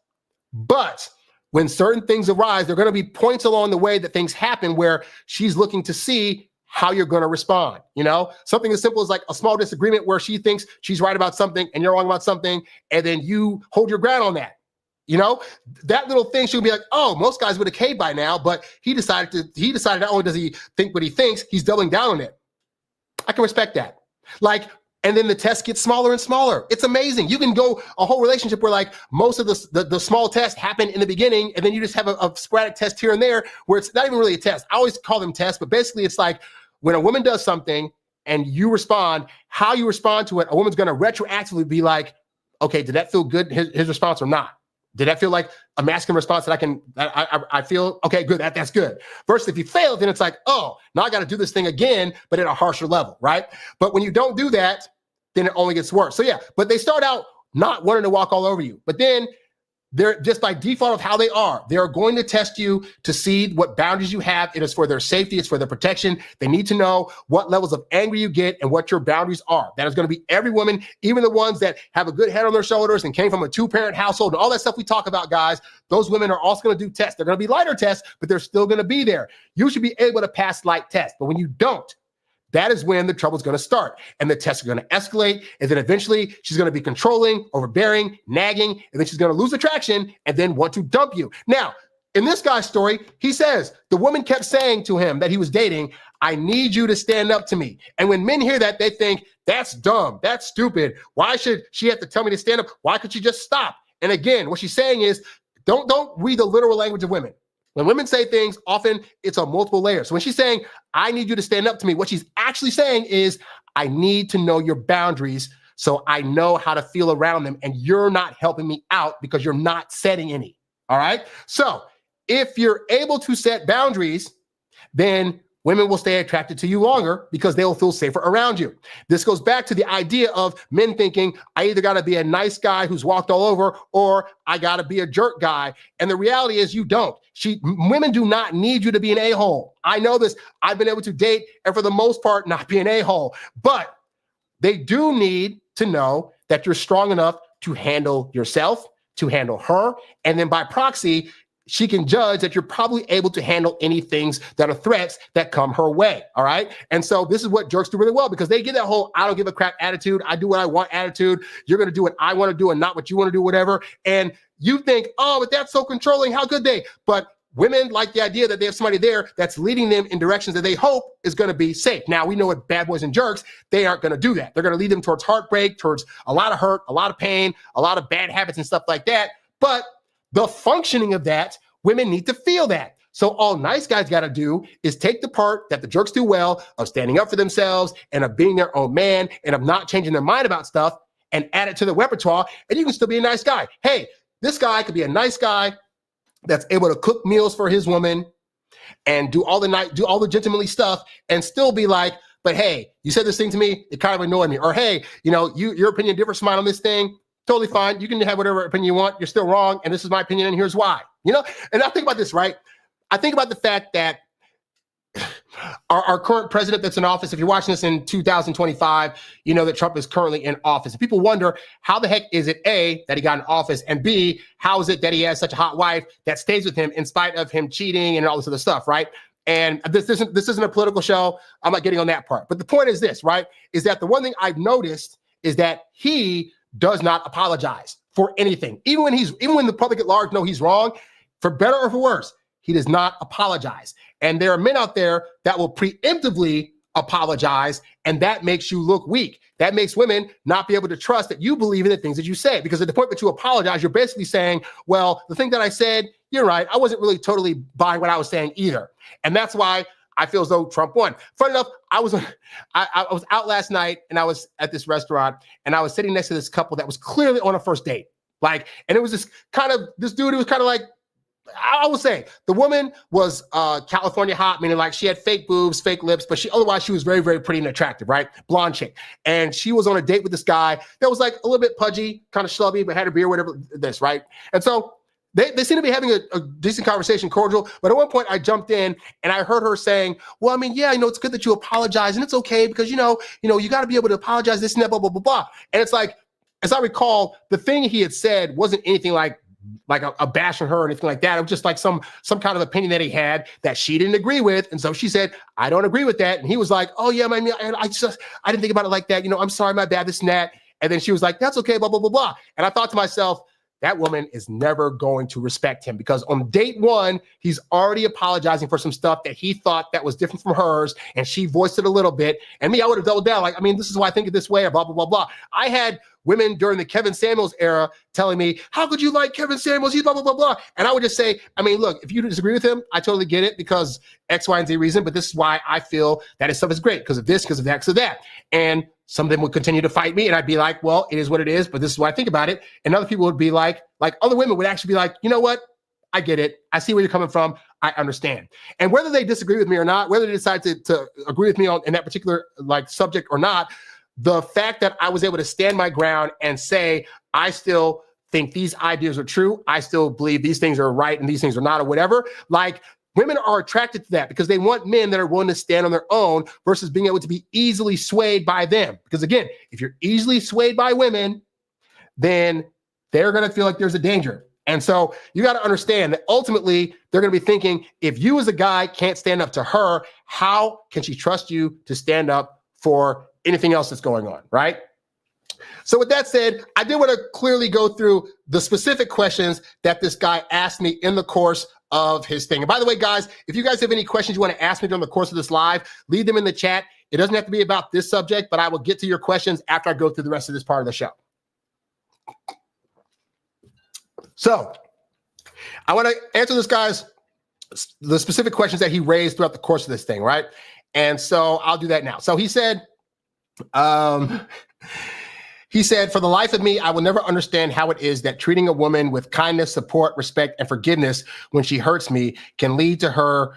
when certain things arise, there are going to be points along the way that things happen where she's looking to see how you're going to respond. You know, something as simple as like a small disagreement where she thinks she's right about something and you're wrong about something, and then you hold your ground on that. You know, that little thing, she'll be like, oh, most guys would have caved by now, but he decided not only does he think what he thinks, he's doubling down on it. I can respect that. Like, and then the test gets smaller and smaller. It's amazing. You can go a whole relationship where like most of the small tests happen in the beginning, and then you just have a sporadic test here and there where it's not even really a test. I always call them tests, but basically it's like when a woman does something and you respond, how you respond to it, a woman's going to retroactively be like, okay, did that feel good, his response, or not? Did that feel like a masculine response that I feel, okay, good, that's good. Versus if you fail, then it's like, oh, now I got to do this thing again, but at a harsher level, right? But when you don't do that, then it only gets worse. So yeah, but they start out not wanting to walk all over you. But then they're just by default of how they are, they're going to test you to see what boundaries you have. It is for their safety. It's for their protection. They need to know what levels of anger you get and what your boundaries are. That is going to be every woman, even the ones that have a good head on their shoulders and came from a 2-parent household and all that stuff we talk about, guys. Those women are also going to do tests. They're going to be lighter tests, but they're still going to be there. You should be able to pass light tests. But when you don't, that is when the trouble is going to start, and the tests are going to escalate, and then eventually she's going to be controlling, overbearing, nagging, and then she's going to lose attraction and then want to dump you. Now, in this guy's story, he says the woman kept saying to him that he was dating, I need you to stand up to me. And when men hear that, they think, that's dumb, that's stupid. Why should she have to tell me to stand up? Why could she just stop? And again, what she's saying is, don't read the literal language of women. When women say things, often it's on multiple layers. So when she's saying, I need you to stand up to me, what she's actually saying is, I need to know your boundaries so I know how to feel around them, and you're not helping me out because you're not setting any. All right? So if you're able to set boundaries, then women will stay attracted to you longer because they will feel safer around you. This goes back to the idea of men thinking, I either got to be a nice guy who's walked all over, or I got to be a jerk guy. And the reality is you don't. Women do not need you to be an a-hole. I know this. I've been able to date and for the most part not be an a-hole. But they do need to know that you're strong enough to handle yourself, to handle her, and then by proxy, she can judge that you're probably able to handle any things that are threats that come her way, all right? And so this is what jerks do really well, because they get that whole I don't give a crap attitude, I do what I want attitude, you're going to do what I want to do and not what you want to do, whatever. And you think, oh, but that's so controlling, how could they? But women like the idea that they have somebody there that's leading them in directions that they hope is going to be safe. Now, we know what bad boys and jerks, they aren't going to do that. They're going to lead them towards heartbreak, towards a lot of hurt, a lot of pain, a lot of bad habits and stuff like that. But the functioning of that, women need to feel that. So all nice guys got to do is take the part that the jerks do well of standing up for themselves and of being their own man and of not changing their mind about stuff and add it to the repertoire, and you can still be a nice guy. Hey, this guy could be a nice guy that's able to cook meals for his woman and do all the gentlemanly stuff and still be like, but hey, you said this thing to me, it kind of annoyed me. Or hey, your opinion differs from mine on this thing. Totally fine. You can have whatever opinion you want. You're still wrong. And this is my opinion. And here's why, and I think about this, right? I think about the fact that our current president that's in office, if you're watching this in 2025, you know that Trump is currently in office. And people wonder, how the heck is it, A, that he got in office, and B, how is it that he has such a hot wife that stays with him in spite of him cheating and all this other stuff, right? And this isn't a political show. I'm not getting on that part. But the point is this, right, is that the one thing I've noticed is that he does not apologize for anything. Even when the public at large know he's wrong, for better or for worse, he does not apologize. And there are men out there that will preemptively apologize, and that makes you look weak. That makes women not be able to trust that you believe in the things that you say, because at the point that you apologize, you're basically saying, well, the thing that I said, you're right, I wasn't really totally buying what I was saying either. And that's why I feel as though Trump won. Funny enough, I was out last night and I was at this restaurant and I was sitting next to this couple that was clearly on a first date. Like, and it was this dude who was kind of like, I will say the woman was California hot, meaning like she had fake boobs, fake lips, but otherwise she was very, very pretty and attractive, right? Blonde chick. And she was on a date with this guy that was like a little bit pudgy, kind of schlubby, but had a beer, whatever this, right? And so they seem to be having a decent conversation, cordial. But at one point I jumped in and I heard her saying, well, I mean, yeah, it's good that you apologize and it's okay because, you got to be able to apologize, this and that, blah, blah, blah, blah. And it's like, as I recall, the thing he had said wasn't anything like a bash on her or anything like that. It was just like some kind of opinion that he had that she didn't agree with. And so she said, I don't agree with that. And he was like, oh yeah, I didn't think about it like that. I'm sorry, my bad, this and that. And then she was like, that's okay, blah, blah, blah, blah. And I thought to myself, that woman is never going to respect him because on date one, he's already apologizing for some stuff that he thought that was different from hers. And she voiced it a little bit. And me, I would have doubled down. Like, I mean, this is why I think it this way, or blah, blah, blah, blah. I had women during the Kevin Samuels era telling me, how could you like Kevin Samuels? He's blah, blah, blah, blah. And I would just say, I mean, look, if you disagree with him, I totally get it because X, Y, and Z reason. But this is why I feel that his stuff is great because of this, because of that, because of that. And some of them would continue to fight me. And I'd be like, well, it is what it is. But this is what I think about it. And other people would be like other women would actually be like, you know what? I get it. I see where you're coming from. I understand. And whether they disagree with me or not, whether they decide to agree with me in that particular subject or not, the fact that I was able to stand my ground and say, I still think these ideas are true. I still believe these things are right and these things are not or whatever. Women are attracted to that because they want men that are willing to stand on their own versus being able to be easily swayed by them. Because again, if you're easily swayed by women, then they're going to feel like there's a danger. And so you got to understand that ultimately they're going to be thinking, if you as a guy can't stand up to her, how can she trust you to stand up for anything else that's going on, right? So with that said, I did want to clearly go through the specific questions that this guy asked me in the course of his thing. And by the way, guys, if you guys have any questions you want to ask me during the course of this live, leave them in the chat. It doesn't have to be about this subject, but I will get to your questions after I go through the rest of this part of the show. So I want to answer the specific questions that he raised throughout the course of this thing, right? And so I'll do that now. So he said, for the life of me, I will never understand how it is that treating a woman with kindness, support, respect, and forgiveness when she hurts me can lead her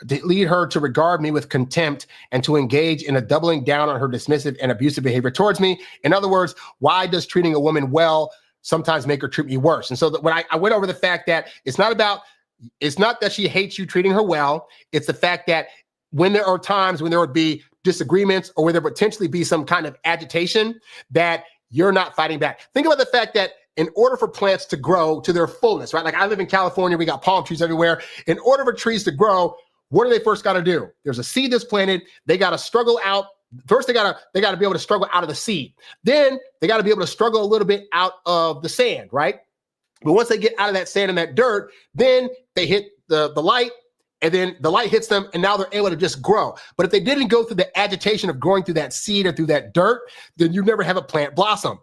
to regard me with contempt and to engage in a doubling down on her dismissive and abusive behavior towards me. In other words, why does treating a woman well sometimes make her treat me worse? And so when I went over the fact that it's not that she hates you treating her well. It's the fact that when there are times when there would be disagreements or where there potentially be some kind of agitation, that you're not fighting back. Think about the fact that in order for plants to grow to their fullness, right? Like I live in California, we got palm trees everywhere. In order for trees to grow, what do they first got to do? There's a seed that's planted. They got to struggle out. First, they got to be able to struggle out of the seed. Then they got to be able to struggle a little bit out of the sand, right? But once they get out of that sand and that dirt, then they hit the light, and then the light hits them, and now they're able to just grow. But if they didn't go through the agitation of growing through that seed or through that dirt, then you never have a plant blossom.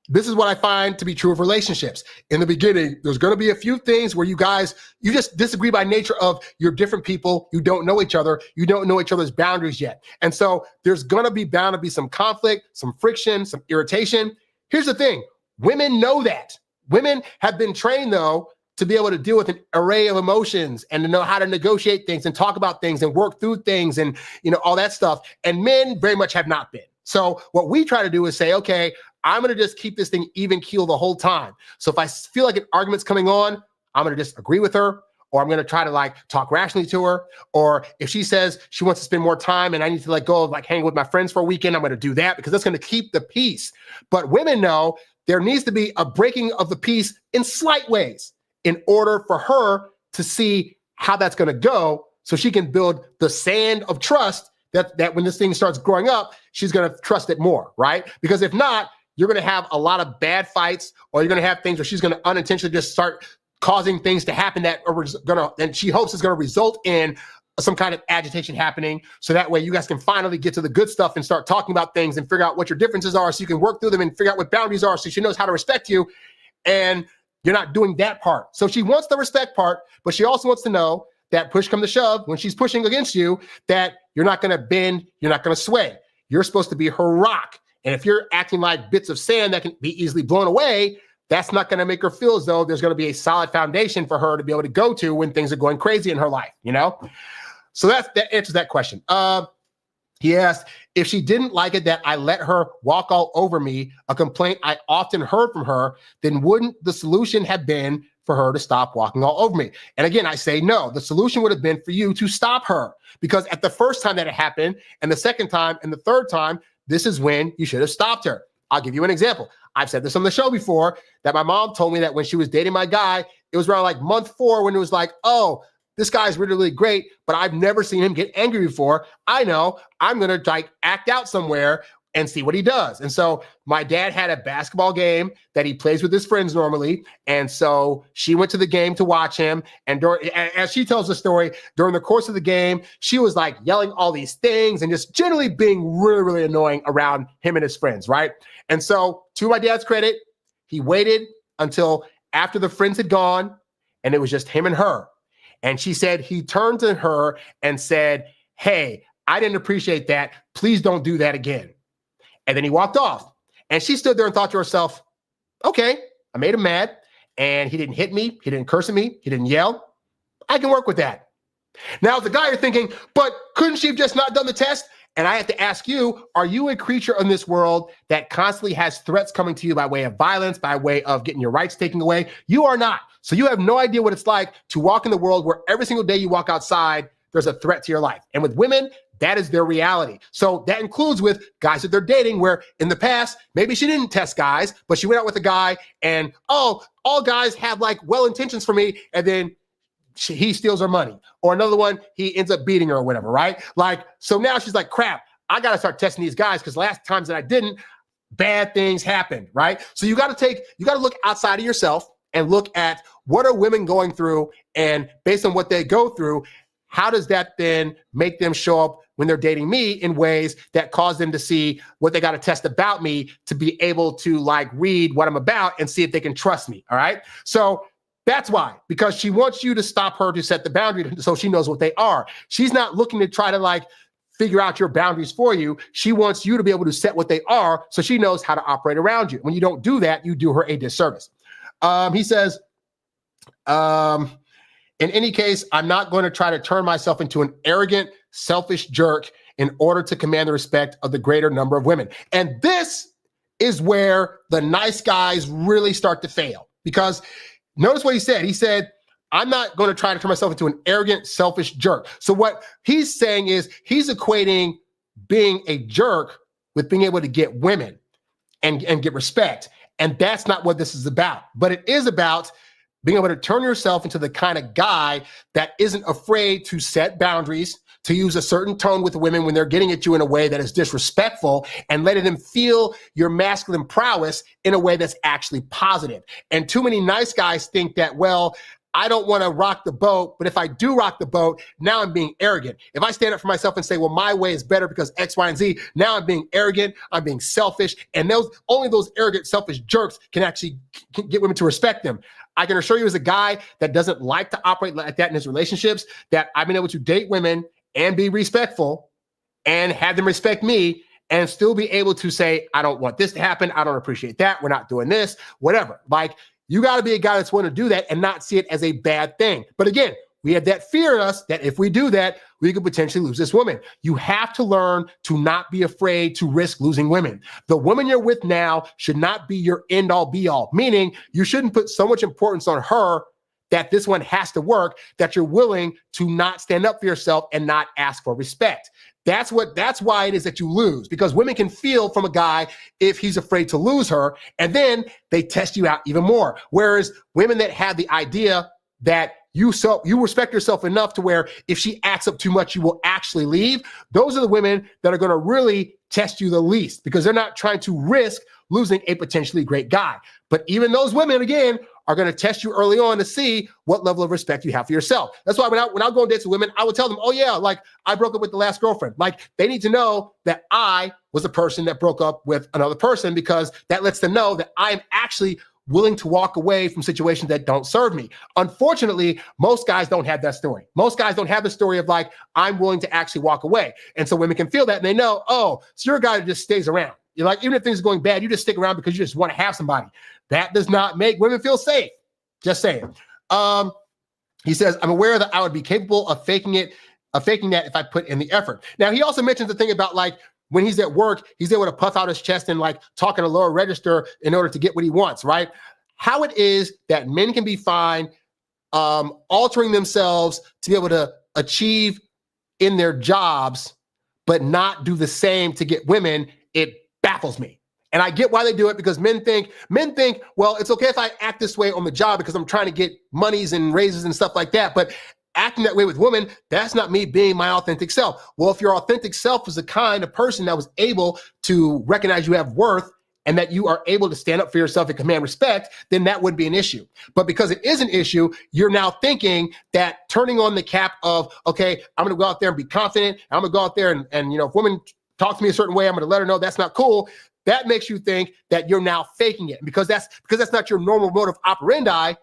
This is what I find to be true of relationships. In the beginning, there's going to be a few things where you just disagree by nature of you're different people. You don't know each other. You don't know each other's boundaries yet. And so there's going to be bound to be some conflict, some friction, some irritation. Here's the thing. Women know that. Women have been trained, though, to be able to deal with an array of emotions and to know how to negotiate things and talk about things and work through things and, all that stuff. And men very much have not been. So what we try to do is say, okay, I'm going to just keep this thing even keel the whole time. So if I feel like an argument's coming on, I'm going to just agree with her, or I'm going to try to talk rationally to her. Or if she says she wants to spend more time and I need to let go of hanging with my friends for a weekend, I'm going to do that because that's going to keep the peace. But women know there needs to be a breaking of the peace in slight ways in order for her to see how that's going to go so she can build the sand of trust that when this thing starts growing up, she's going to trust it more, right? Because if not, you're going to have a lot of bad fights, or you're going to have things where she's going to unintentionally just start causing things to happen that are and she hopes is going to result in some kind of agitation happening. So that way you guys can finally get to the good stuff and start talking about things and figure out what your differences are so you can work through them and figure out what boundaries are so she knows how to respect you. And you're not doing that part. So she wants the respect part, but she also wants to know that push come to shove, when she's pushing against you, that you're not going to bend, you're not going to sway. You're supposed to be her rock. And if you're acting like bits of sand that can be easily blown away, that's not going to make her feel as though there's going to be a solid foundation for her to be able to go to when things are going crazy in her life, you know? So that answers that question. He asked, if she didn't like it that I let her walk all over me, a complaint I often heard from her, then wouldn't the solution have been for her to stop walking all over me? And again, I say no. The solution would have been for you to stop her, because at the first time that it happened, and the second time, and the third time, this is when you should have stopped her. I'll give you an example. I've said this on the show before, that my mom told me that when she was dating my guy, it was around like month 4 when it was like, oh, this guy's really, really great, but I've never seen him get angry before. I know I'm going to like act out somewhere and see what he does. And so my dad had a basketball game that he plays with his friends normally. And so she went to the game to watch him. And as she tells the story, during the course of the game, she was like yelling all these things and just generally being really, really annoying around him and his friends, right? And so to my dad's credit, he waited until after the friends had gone and it was just him and her. And she said he turned to her and said, hey, I didn't appreciate that. Please don't do that again. And then he walked off. And she stood there and thought to herself, okay, I made him mad. And he didn't hit me. He didn't curse at me. He didn't yell. I can work with that. Now, as a guy, you're thinking, but couldn't she have just not done the test? And I have to ask you, are you a creature in this world that constantly has threats coming to you by way of violence, by way of getting your rights taken away? You are not. So you have no idea what it's like to walk in the world where every single day you walk outside, there's a threat to your life. And with women, that is their reality. So that includes with guys that they're dating, where in the past, maybe she didn't test guys, but she went out with a guy and, oh, all guys have like well intentions for me. And then he steals her money. Or another one, he ends up beating her or whatever, right? Like, so now she's like, crap, I got to start testing these guys because last times that I didn't, bad things happened, right? So you got to look outside of yourself and look at what are women going through, and based on what they go through, how does that then make them show up when they're dating me in ways that cause them to see what they got to test about me to be able to like read what I'm about and see if they can trust me, all right? So that's why, because she wants you to stop her to set the boundary so she knows what they are. She's not looking to try to like figure out your boundaries for you. She wants you to be able to set what they are so she knows how to operate around you. When you don't do that, you do her a disservice. He says, in any case, I'm not going to try to turn myself into an arrogant, selfish jerk in order to command the respect of the greater number of women. And this is where the nice guys really start to fail, because notice what he said. He said, I'm not going to try to turn myself into an arrogant, selfish jerk. So what he's saying is he's equating being a jerk with being able to get women and get respect. And that's not what this is about. But it is about being able to turn yourself into the kind of guy that isn't afraid to set boundaries, to use a certain tone with women when they're getting at you in a way that is disrespectful, and letting them feel your masculine prowess in a way that's actually positive. And too many nice guys think that, well, I don't want to rock the boat, but if I do rock the boat, now I'm being arrogant. If I stand up for myself and say, well, my way is better because X, Y, and Z, now I'm being arrogant, I'm being selfish, and only those arrogant, selfish jerks can actually get women to respect them. I can assure you, as a guy that doesn't like to operate like that in his relationships, that I've been able to date women and be respectful and have them respect me and still be able to say, I don't want this to happen, I don't appreciate that, we're not doing this, whatever. Like, you got to be a guy that's willing to do that and not see it as a bad thing. But again, we have that fear in us that if we do that, we could potentially lose this woman. You have to learn to not be afraid to risk losing women. The woman you're with now should not be your end all be all, meaning you shouldn't put so much importance on her that this one has to work, that you're willing to not stand up for yourself and not ask for respect. That's why it is that you lose, because women can feel from a guy if he's afraid to lose her, and then they test you out even more. Whereas women that have the idea that you respect yourself enough to where if she acts up too much, you will actually leave, those are the women that are going to really test you the least, because they're not trying to risk losing a potentially great guy. But even those women, again, are going to test you early on to see what level of respect you have for yourself. That's why when I go on dates with women, I would tell them, oh yeah, like I broke up with the last girlfriend. Like, they need to know that I was the person that broke up with another person, because that lets them know that I am actually willing to walk away from situations that don't serve me. Unfortunately, most guys don't have that story. Most guys don't have the story of like, I'm willing to actually walk away. And so women can feel that and they know, oh, so you're a guy that just stays around. You're like, even if things are going bad, you just stick around because you just want to have somebody. That does not make women feel safe. Just saying. He says, I'm aware that I would be capable of faking that if I put in the effort. Now, he also mentions the thing about like, when he's at work, he's able to puff out his chest and like talk in a lower register in order to get what he wants, right? How it is that men can be fine altering themselves to be able to achieve in their jobs, but not do the same to get women, it baffles me. And I get why they do it, because men think, well, it's okay if I act this way on the job because I'm trying to get monies and raises and stuff like that. But acting that way with women, that's not me being my authentic self. Well, if your authentic self was the kind of person that was able to recognize you have worth and that you are able to stand up for yourself and command respect, then that would be an issue. But because it is an issue, you're now thinking that turning on the cap of, okay, I'm going to go out there and be confident. I'm going to go out there and you know, if women talk to me a certain way, I'm going to let her know that's not cool. That makes you think that you're now faking it. Because that's not your normal mode of operandi.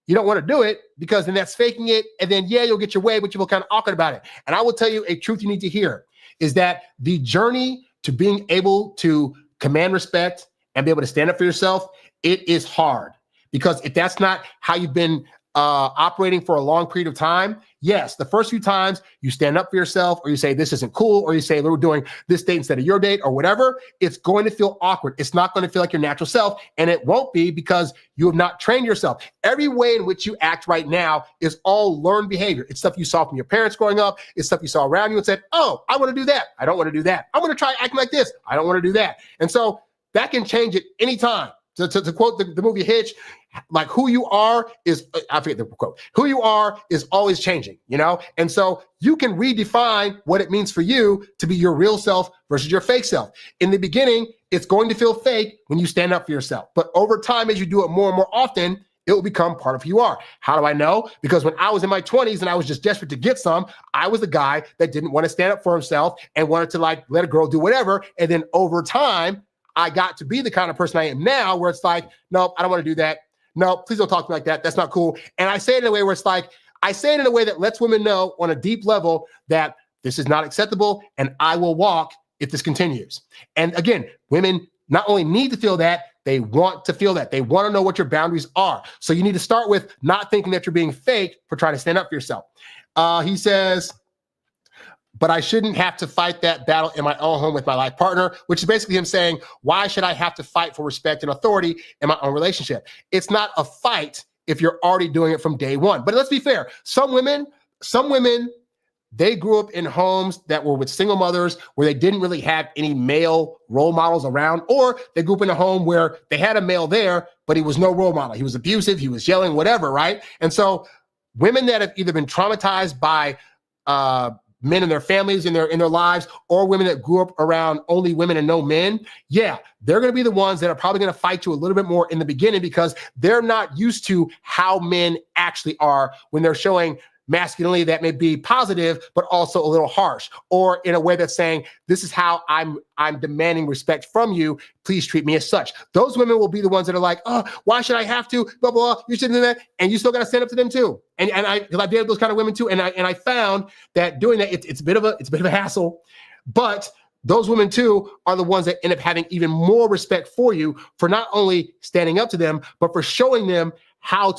You don't want to do it because then that's faking it. And then, yeah, you'll get your way, but you feel kind of awkward about it. And I will tell you a truth you need to hear is that the journey to being able to command respect and be able to stand up for yourself, it is hard. Because if that's not how you've been operating for a long period of time, yes, the first few times you stand up for yourself or you say this isn't cool or you say we're doing this date instead of your date or whatever, it's going to feel awkward. It's not going to feel like your natural self, and it won't be because you have not trained yourself. Every way in which you act right now is all learned behavior. It's stuff you saw from your parents growing up. It's stuff you saw around you and said, oh, I want to do that. I don't want to do that. I'm going to try acting like this. I don't want to do that. And so that can change at any time. To quote the movie Hitch, like who you are is, I forget the quote, who you are is always changing, you know? And so you can redefine what it means for you to be your real self versus your fake self. In the beginning, it's going to feel fake when you stand up for yourself. But over time, as you do it more and more often, it will become part of who you are. How do I know? Because when I was in my 20s and I was just desperate to get some, I was the guy that didn't want to stand up for himself and wanted to like let a girl do whatever. And then over time, I got to be the kind of person I am now where it's like, nope, I don't want to do that. No, please don't talk to me like that. That's not cool. And I say it in a way where it's like, I say it in a way that lets women know on a deep level that this is not acceptable and I will walk if this continues. And again, women not only need to feel that, they want to feel that. They want to know what your boundaries are. So you need to start with not thinking that you're being fake for trying to stand up for yourself. He says, but I shouldn't have to fight that battle in my own home with my life partner, which is basically him saying, why should I have to fight for respect and authority in my own relationship? It's not a fight if you're already doing it from day one. But let's be fair. Some women, they grew up in homes that were with single mothers where they didn't really have any male role models around, or they grew up in a home where they had a male there, but he was no role model. He was abusive, he was yelling, whatever, right? And so women that have either been traumatized by men and their families in their lives, or women that grew up around only women and no men, yeah, they're going to be the ones that are probably going to fight you a little bit more in the beginning because they're not used to how men actually are when they're showing masculinity that may be positive, but also a little harsh, or in a way that's saying, this is how I'm demanding respect from you. Please treat me as such. Those women will be the ones that are like, oh, why should I have to? Blah, blah, blah. You shouldn't do that. And you still got to stand up to them too. And because I dated those kind of women too. And I found that doing that, it's a bit of a hassle, but those women too are the ones that end up having even more respect for you for not only standing up to them, but for showing them how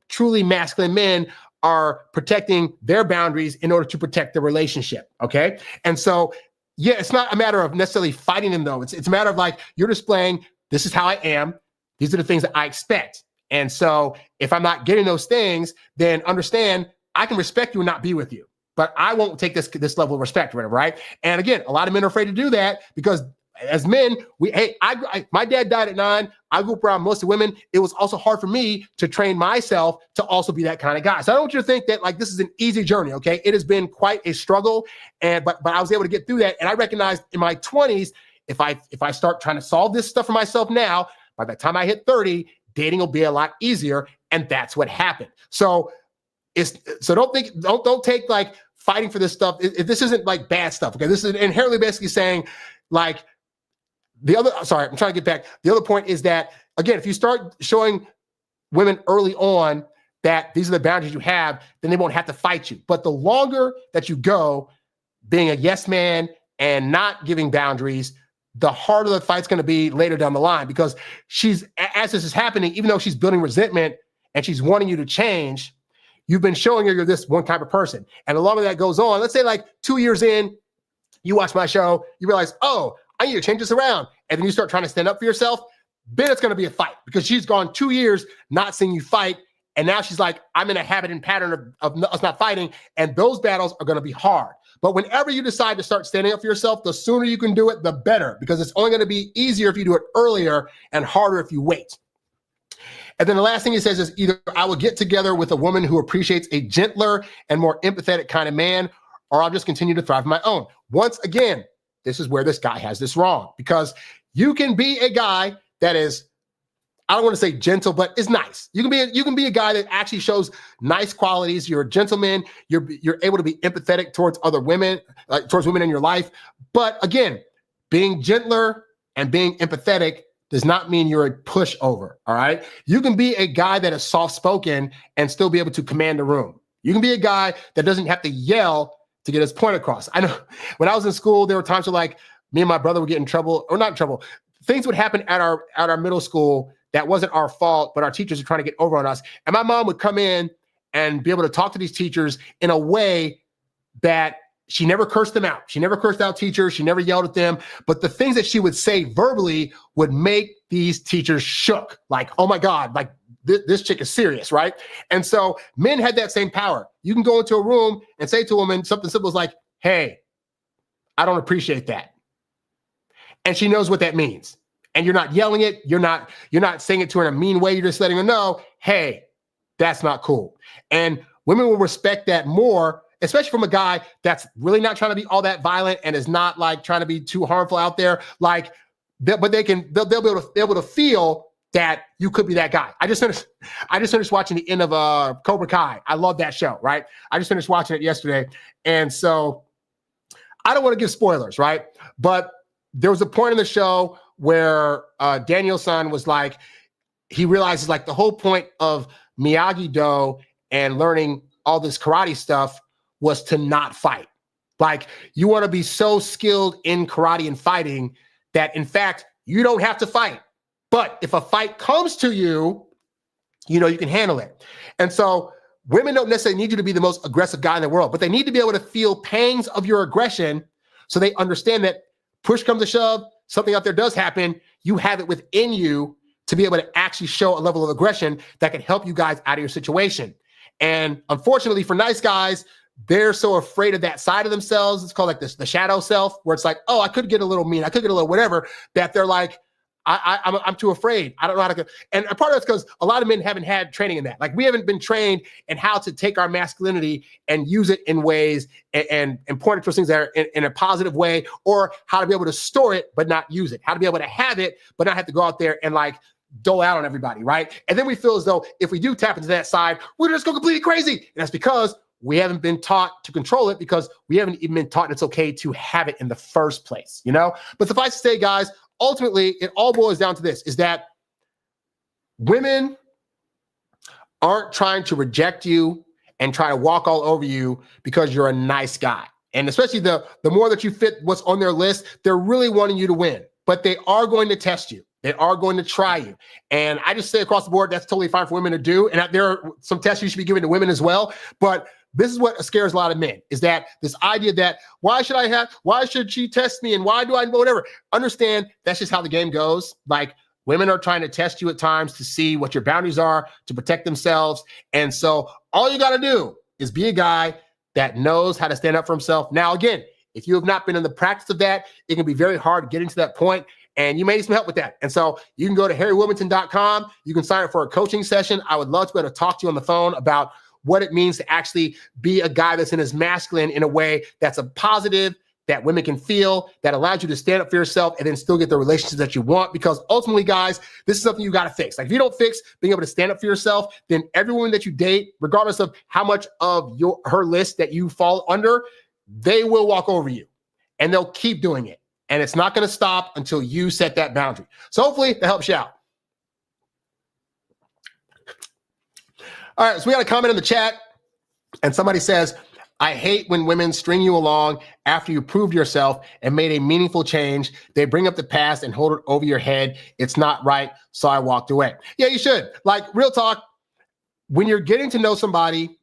truly masculine men are protecting their boundaries in order to protect the relationship. Okay. And so, yeah, it's not a matter of necessarily fighting them though. It's a matter of like, you're displaying, this is how I am. These are the things that I expect. And so if I'm not getting those things, then understand I can respect you and not be with you, but I won't take this level of respect or whatever. Right. And again, a lot of men are afraid to do that because as men, my dad died at 9. I grew up around most of women. It was also hard for me to train myself to also be that kind of guy. So I don't want you to think that like this is an easy journey. Okay, it has been quite a struggle, but I was able to get through that. And I recognized in my 20s, if I start trying to solve this stuff for myself now, by the time I hit 30, dating will be a lot easier, and that's what happened. So don't take like fighting for this stuff. This isn't like bad stuff. Okay, this is inherently basically saying like. I'm trying to get back. The other point is that again, if you start showing women early on that these are the boundaries you have, then they won't have to fight you. But the longer that you go being a yes man and not giving boundaries, the harder the fight's going to be later down the line, because as this is happening, even though she's building resentment and she's wanting you to change, you've been showing her you're this one type of person. And the longer that goes on, let's say like 2 years in, you watch my show, you realize, oh, I need to change this around. And then you start trying to stand up for yourself. Then it's going to be a fight, because she's gone 2 years not seeing you fight. And now she's like, I'm in a habit and pattern of us not fighting. And those battles are going to be hard. But whenever you decide to start standing up for yourself, the sooner you can do it, the better, because it's only going to be easier if you do it earlier and harder if you wait. And then the last thing he says is, either I will get together with a woman who appreciates a gentler and more empathetic kind of man, or I'll just continue to thrive on my own. Once again, this is where this guy has this wrong, because you can be a guy that is, I don't want to say gentle, but is nice. You can be a guy that actually shows nice qualities. You're a gentleman. You're able to be empathetic towards other women, towards women in your life. But again, being gentler and being empathetic does not mean you're a pushover. All right. You can be a guy that is soft-spoken and still be able to command the room. You can be a guy that doesn't have to yell to get his point across. I know when I was in school, there were times where like me and my brother would get in trouble, or not in trouble. Things would happen at our middle school that wasn't our fault, but our teachers are trying to get over on us. And my mom would come in and be able to talk to these teachers in a way that she never cursed them out. She never cursed out teachers. She never yelled at them. But the things that she would say verbally would make these teachers shook. Like, oh my God, like this chick is serious, right? And so men had that same power. You can go into a room and say to a woman something simple as like, hey, I don't appreciate that. And she knows what that means. And you're not yelling it. You're not saying it to her in a mean way. You're just letting her know, hey, that's not cool. And women will respect that more, especially from a guy that's really not trying to be all that violent and is not like trying to be too harmful out there. Like, but they'll be able to feel that you could be that guy. I just finished watching the end of Cobra Kai. I love that show, right? I just finished watching it yesterday. And so I don't want to give spoilers, right? But there was a point in the show where Daniel-san was like, he realizes like the whole point of Miyagi-Do and learning all this karate stuff was to not fight. Like, you want to be so skilled in karate and fighting that in fact, you don't have to fight. But if a fight comes to you, you know, you can handle it. And so women don't necessarily need you to be the most aggressive guy in the world, but they need to be able to feel pangs of your aggression so they understand that push comes to shove, something out there does happen, you have it within you to be able to actually show a level of aggression that can help you guys out of your situation. And unfortunately for nice guys, they're so afraid of that side of themselves. It's called like this, the shadow self, where it's like, oh, I could get a little mean, I could get a little whatever, that they're like, I'm too afraid. I don't know how to go. And a part of that's because a lot of men haven't had training in that. Like, we haven't been trained in how to take our masculinity and use it in ways and point it towards things that are in a positive way, or how to be able to store it but not use it, how to be able to have it but not have to go out there and like dole out on everybody, right? And then we feel as though if we do tap into that side, we're just go completely crazy. And that's because we haven't been taught to control it, because we haven't even been taught it's okay to have it in the first place, you know? But suffice to say, guys, ultimately, it all boils down to this, is that women aren't trying to reject you and try to walk all over you because you're a nice guy. And especially the more that you fit what's on their list, they're really wanting you to win. But they are going to test you. They are going to try you. And I just say across the board, that's totally fine for women to do. And there are some tests you should be giving to women as well. But this is what scares a lot of men, is that this idea that why should she test me? And why do I, whatever. Understand that's just how the game goes. Like, women are trying to test you at times to see what your boundaries are, to protect themselves. And so all you got to do is be a guy that knows how to stand up for himself. Now, again, if you have not been in the practice of that, it can be very hard getting to that point. And you may need some help with that. And so you can go to harrywilmington.com. You can sign up for a coaching session. I would love to be able to talk to you on the phone about what it means to actually be a guy that's in his masculine in a way that's a positive, that women can feel, that allows you to stand up for yourself and then still get the relationships that you want. Because ultimately, guys, this is something you got to fix. Like, if you don't fix being able to stand up for yourself, then every woman that you date, regardless of how much of her list that you fall under, they will walk over you and they'll keep doing it. And it's not going to stop until you set that boundary. So hopefully that helps you out. All right, so we got a comment in the chat, and somebody says, I hate when women string you along after you proved yourself and made a meaningful change. They bring up the past and hold it over your head. It's not right, so I walked away. Yeah, you should. Like, real talk, when you're getting to know somebody,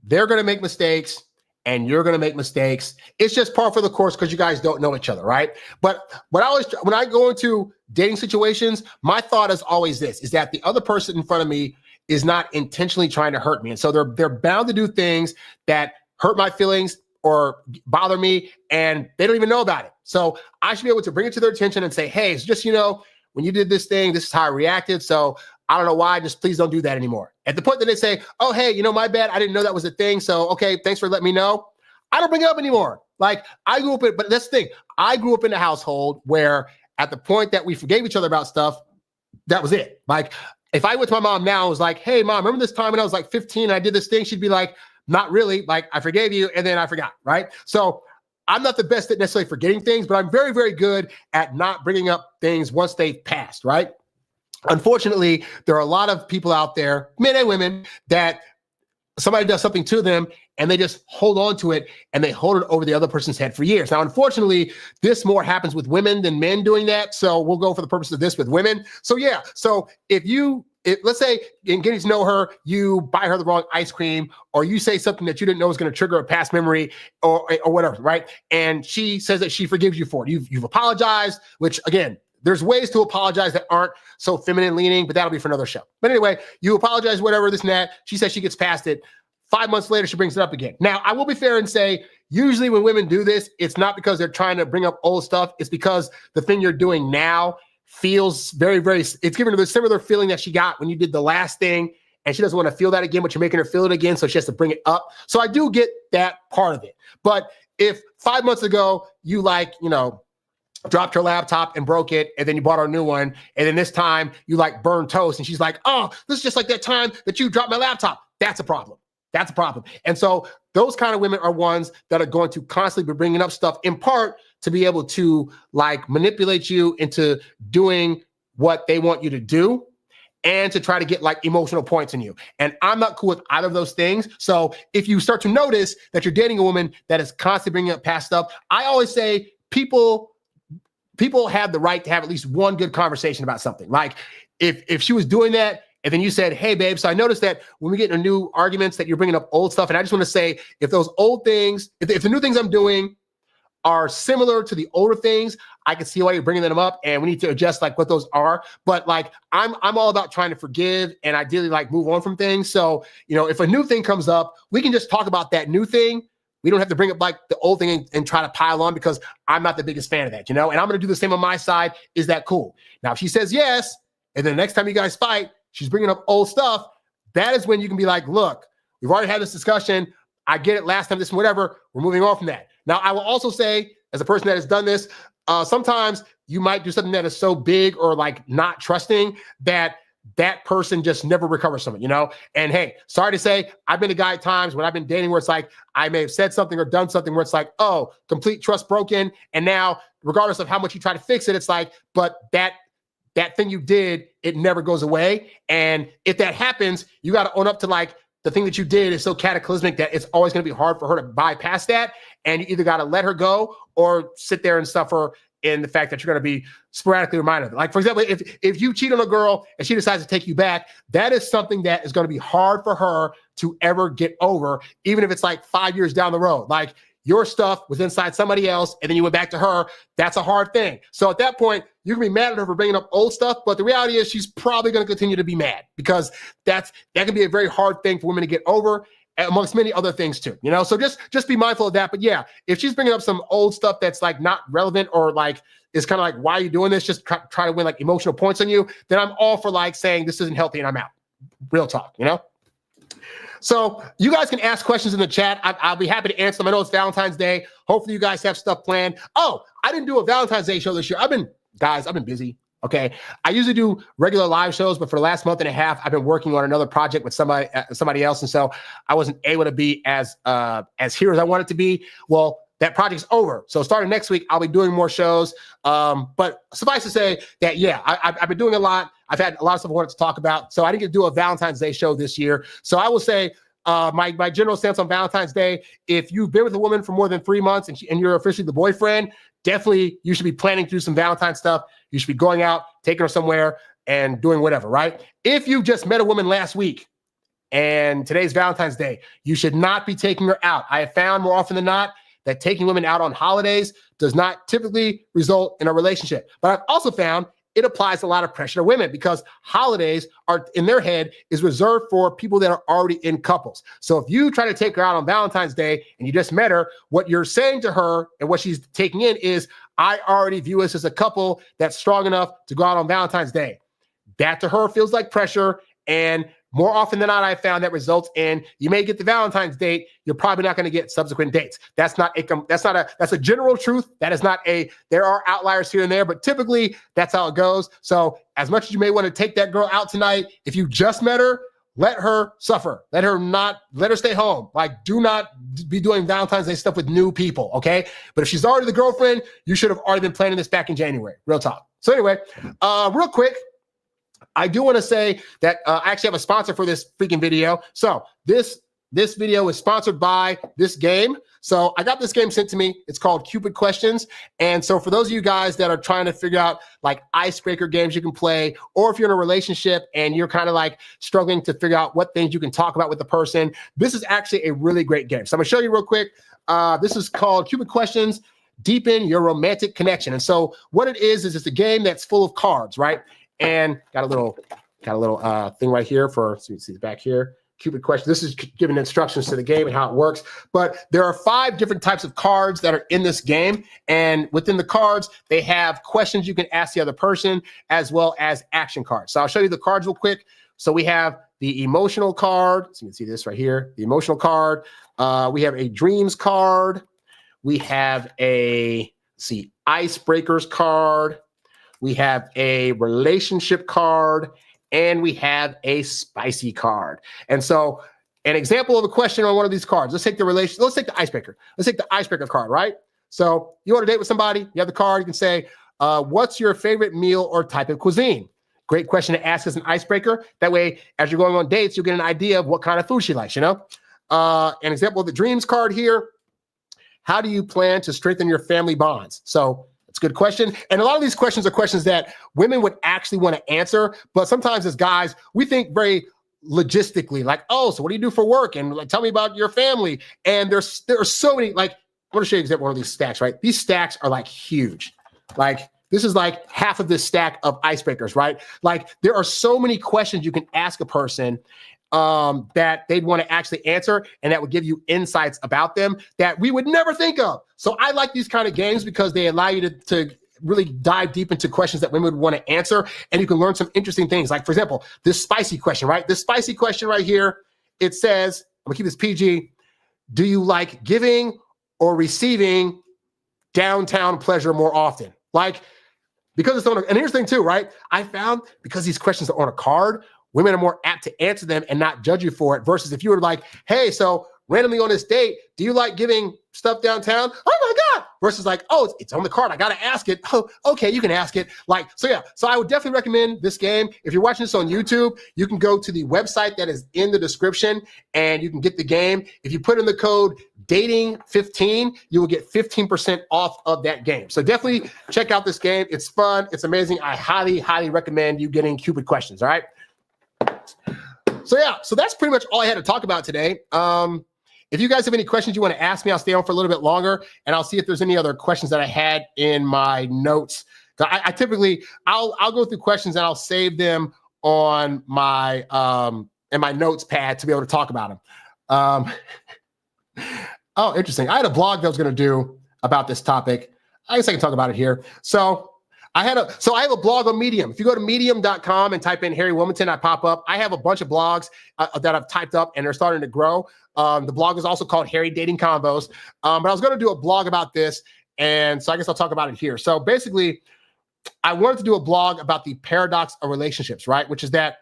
they're going to make mistakes and you're going to make mistakes. It's just par for the course because you guys don't know each other, right? But when I go into dating situations, my thought is always this, is that the other person in front of me is not intentionally trying to hurt me. And so they're bound to do things that hurt my feelings or bother me, and they don't even know about it. So I should be able to bring it to their attention and say, hey, so just, when you did this thing, this is how I reacted. So I don't know why, just please don't do that anymore. At the point that they say, oh, hey, my bad, I didn't know that was a thing. So, okay, thanks for letting me know. I don't bring it up anymore. Like, but that's the thing. I grew up in a household where at the point that we forgave each other about stuff, that was it. Like, if I went to my mom now, I was like, hey, mom, remember this time when I was like 15 and I did this thing? She'd be like, not really, like, I forgave you, and then I forgot, right? So I'm not the best at necessarily forgetting things, but I'm very, very good at not bringing up things once they've passed, right? Unfortunately, there are a lot of people out there, men and women, that somebody does something to them and they just hold on to it and they hold it over the other person's head for years. Now, unfortunately, this more happens with women than men doing that. So we'll go for the purpose of this with women. So yeah, so if let's say in getting to know her, you buy her the wrong ice cream, or you say something that you didn't know was going to trigger a past memory or whatever, right? And she says that she forgives you for it. You've apologized, which again, there's ways to apologize that aren't so feminine leaning, but that'll be for another show. But anyway, you apologize, whatever, this and that. She says she gets past it. 5 months later, she brings it up again. Now, I will be fair and say, usually when women do this, it's not because they're trying to bring up old stuff. It's because the thing you're doing now feels very, very, it's giving her the similar feeling that she got when you did the last thing, and she doesn't want to feel that again, but you're making her feel it again, so she has to bring it up. So I do get that part of it. But if 5 months ago, you dropped her laptop and broke it, and then you bought her a new one, and then this time you burned toast, and she's like, oh, this is just like that time that you dropped my laptop. That's a problem. That's a problem. And so those kind of women are ones that are going to constantly be bringing up stuff, in part to be able to manipulate you into doing what they want you to do, and to try to get emotional points in you. And I'm not cool with either of those things. So if you start to notice that you're dating a woman that is constantly bringing up past stuff, I always say people have the right to have at least one good conversation about something. Like if she was doing that, and then you said, hey, babe, so I noticed that when we get into new arguments that you're bringing up old stuff. And I just want to say, if those old things, if the new things I'm doing are similar to the older things, I can see why you're bringing them up, and we need to adjust what those are. But I'm all about trying to forgive and ideally move on from things. So, if a new thing comes up, we can just talk about that new thing. We don't have to bring up the old thing and try to pile on, because I'm not the biggest fan of that, and I'm going to do the same on my side. Is that cool? Now, if she says yes, and then the next time you guys fight, she's bringing up old stuff, that is when you can be like, look, we've already had this discussion. I get it last time, this and whatever. We're moving on from that. Now, I will also say, as a person that has done this, sometimes you might do something that is so big or not trusting that person just never recovers from it, And hey, sorry to say, I've been a guy at times when I've been dating where it's I may have said something or done something where it's oh, complete trust broken. And now, regardless of how much you try to fix it, it's but that thing you did, it never goes away. And if that happens, you got to own up to the thing that you did is so cataclysmic that it's always going to be hard for her to bypass that. And you either got to let her go or sit there and suffer in the fact that you're going to be sporadically reminded of it. For example, if you cheat on a girl and she decides to take you back, that is something that is going to be hard for her to ever get over, even if it's 5 years down the road. Your stuff was inside somebody else, and then you went back to her. That's a hard thing. So at that point, you can be mad at her for bringing up old stuff, but the reality is she's probably going to continue to be mad, because that can be a very hard thing for women to get over, amongst many other things too. So just be mindful of that. But yeah, if she's bringing up some old stuff that's not relevant, or is kind of why are you doing this? Just try to win emotional points on you. Then I'm all for saying this isn't healthy and I'm out. Real talk, So you guys can ask questions in the chat. I'll be happy to answer them. I know it's Valentine's Day. Hopefully you guys have stuff planned. Oh, I didn't do a Valentine's Day show this year. I've been busy. Okay. I usually do regular live shows, but for the last month and a half, I've been working on another project with somebody else. And so I wasn't able to be as here as I wanted to be. Well, that project's over. So starting next week, I'll be doing more shows. But suffice to say that, yeah, I've been doing a lot. I've had a lot of stuff I wanted to talk about. So I didn't get to do a Valentine's Day show this year. So I will say my general stance on Valentine's Day, if you've been with a woman for more than 3 months and you're officially the boyfriend, definitely you should be planning to do some Valentine's stuff. You should be going out, taking her somewhere, and doing whatever, right? If you just met a woman last week and today's Valentine's Day, you should not be taking her out. I have found more often than not that taking women out on holidays does not typically result in a relationship. But I've also found it applies a lot of pressure to women because holidays are, in their head, is reserved for people that are already in couples. So if you try to take her out on Valentine's Day and you just met her, what you're saying to her and what she's taking in is, I already view us as a couple that's strong enough to go out on Valentine's Day. That to her feels like pressure, and more often than not, I found that results in you may get the Valentine's date, you're probably not going to get subsequent dates. That's a general truth. That is not there are outliers here and there, but typically that's how it goes. So as much as you may want to take that girl out tonight, if you just met her, let her suffer. Let her stay home. Like, do not be doing Valentine's Day stuff with new people, okay? But if she's already the girlfriend, you should have already been planning this back in January. Real talk. So anyway, real quick, I do want to say that I actually have a sponsor for this freaking video. So this video is sponsored by this game. So I got this game sent to me. It's called Cupid Questions. And so for those of you guys that are trying to figure out like icebreaker games you can play, or if you're in a relationship and you're kind of like struggling to figure out what things you can talk about with the person, this is actually a really great game. So I'm gonna show you real quick. This is called Cupid Questions. Deepen your romantic connection. And so what it is it's a game that's full of cards, right? And got a little thing right here for, so you can see the back here, Cupid Question. This is giving instructions to the game and how it works. But there are 5 different types of cards that are in this game. And within the cards, they have questions you can ask the other person as well as action cards. So I'll show you the cards real quick. So we have the emotional card. So you can see this right here, the emotional card. We have a dreams card. We have a, icebreakers card. We have a relationship card, and we have a spicy card. And so an example of a question on one of these cards, let's take the icebreaker. Let's take the icebreaker card, right? So you want to date with somebody, you have the card, you can say, what's your favorite meal or type of cuisine? Great question to ask as an icebreaker. That way, as you're going on dates, you'll get an idea of what kind of food she likes, you know? An example of the dreams card here. How do you plan to strengthen your family bonds? So it's a good question. And a lot of these questions are questions that women would actually want to answer. But sometimes as guys, we think very logistically, like, oh, so what do you do for work? And like, tell me about your family. And there are so many, like, I want to show you an example of one of these stacks, right? These stacks are like huge. Like, this is like half of this stack of icebreakers, right? Like, there are so many questions you can ask a person that they'd want to actually answer, and that would give you insights about them that we would never think of. So I like these kind of games because they allow you to really dive deep into questions that women would want to answer, and you can learn some interesting things. Like, for example, this spicy question, right? This spicy question right here, it says, I'm gonna keep this PG, do you like giving or receiving downtown pleasure more often? Like, because it's on and here's the thing too, right? I found because these questions are on a card, women are more apt to answer them and not judge you for it, versus if you were like, hey, so randomly on this date, do you like giving stuff downtown? Oh my God. Versus like, oh, it's on the card, I gotta ask it. Oh, okay, you can ask it. Like, so yeah, so I would definitely recommend this game. If you're watching this on YouTube, you can go to the website that is in the description and you can get the game. If you put in the code dating15, you will get 15% off of that game. So definitely check out this game. It's fun, it's amazing. I highly, highly recommend you getting Cupid Questions, all right? So yeah, so that's pretty much all I had to talk about today. If you guys have any questions you want to ask me, I'll stay on for a little bit longer, and I'll see if there's any other questions that I had in my notes. I typically, I'll go through questions and I'll save them on my in my notes pad to be able to talk about them. Oh, interesting. I had a blog that I was going to do about this topic. I guess I can talk about it here. So I have a blog on Medium. If you go to medium.com and type in Harry Wilmington, I pop up. I have a bunch of blogs that I've typed up, and they're starting to grow. The blog is also called Harry Dating Convos. But I was going to do a blog about this, and so I guess I'll talk about it here. So basically, I wanted to do a blog about the paradox of relationships, right? Which is that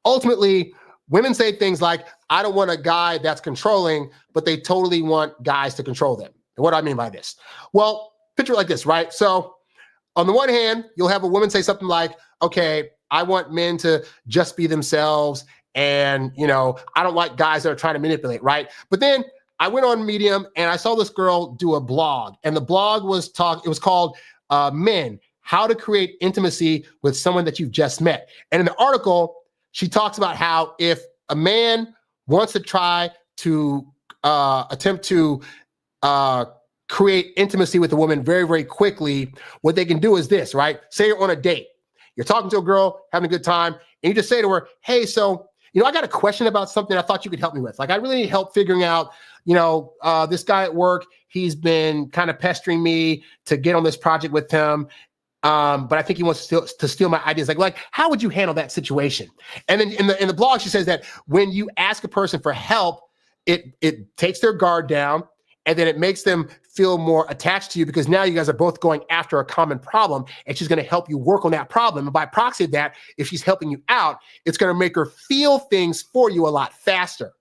ultimately, women say things like, I don't want a guy that's controlling, but they totally want guys to control them. What do I mean by this? Well, picture it like this, right? So on the one hand, you'll have a woman say something like, okay, I want men to just be themselves. And, I don't like guys that are trying to manipulate, right? But then I went on Medium and I saw this girl do a blog. And the blog it was called Men, How to Create Intimacy with Someone That You've Just Met. And in the article, she talks about how if a man wants to try to attempt to create intimacy with a woman very, very quickly, what they can do is this, right? Say you're on a date. You're talking to a girl, having a good time, and you just say to her, hey, so, I got a question about something I thought you could help me with. Like, I really need help figuring out, this guy at work, he's been kind of pestering me to get on this project with him. But I think he wants to steal my ideas. Like, how would you handle that situation? And then in the blog, she says that when you ask a person for help, it takes their guard down, and then it makes them feel more attached to you because now you guys are both going after a common problem, and she's going to help you work on that problem. And by proxy of that, if she's helping you out, it's going to make her feel things for you a lot faster.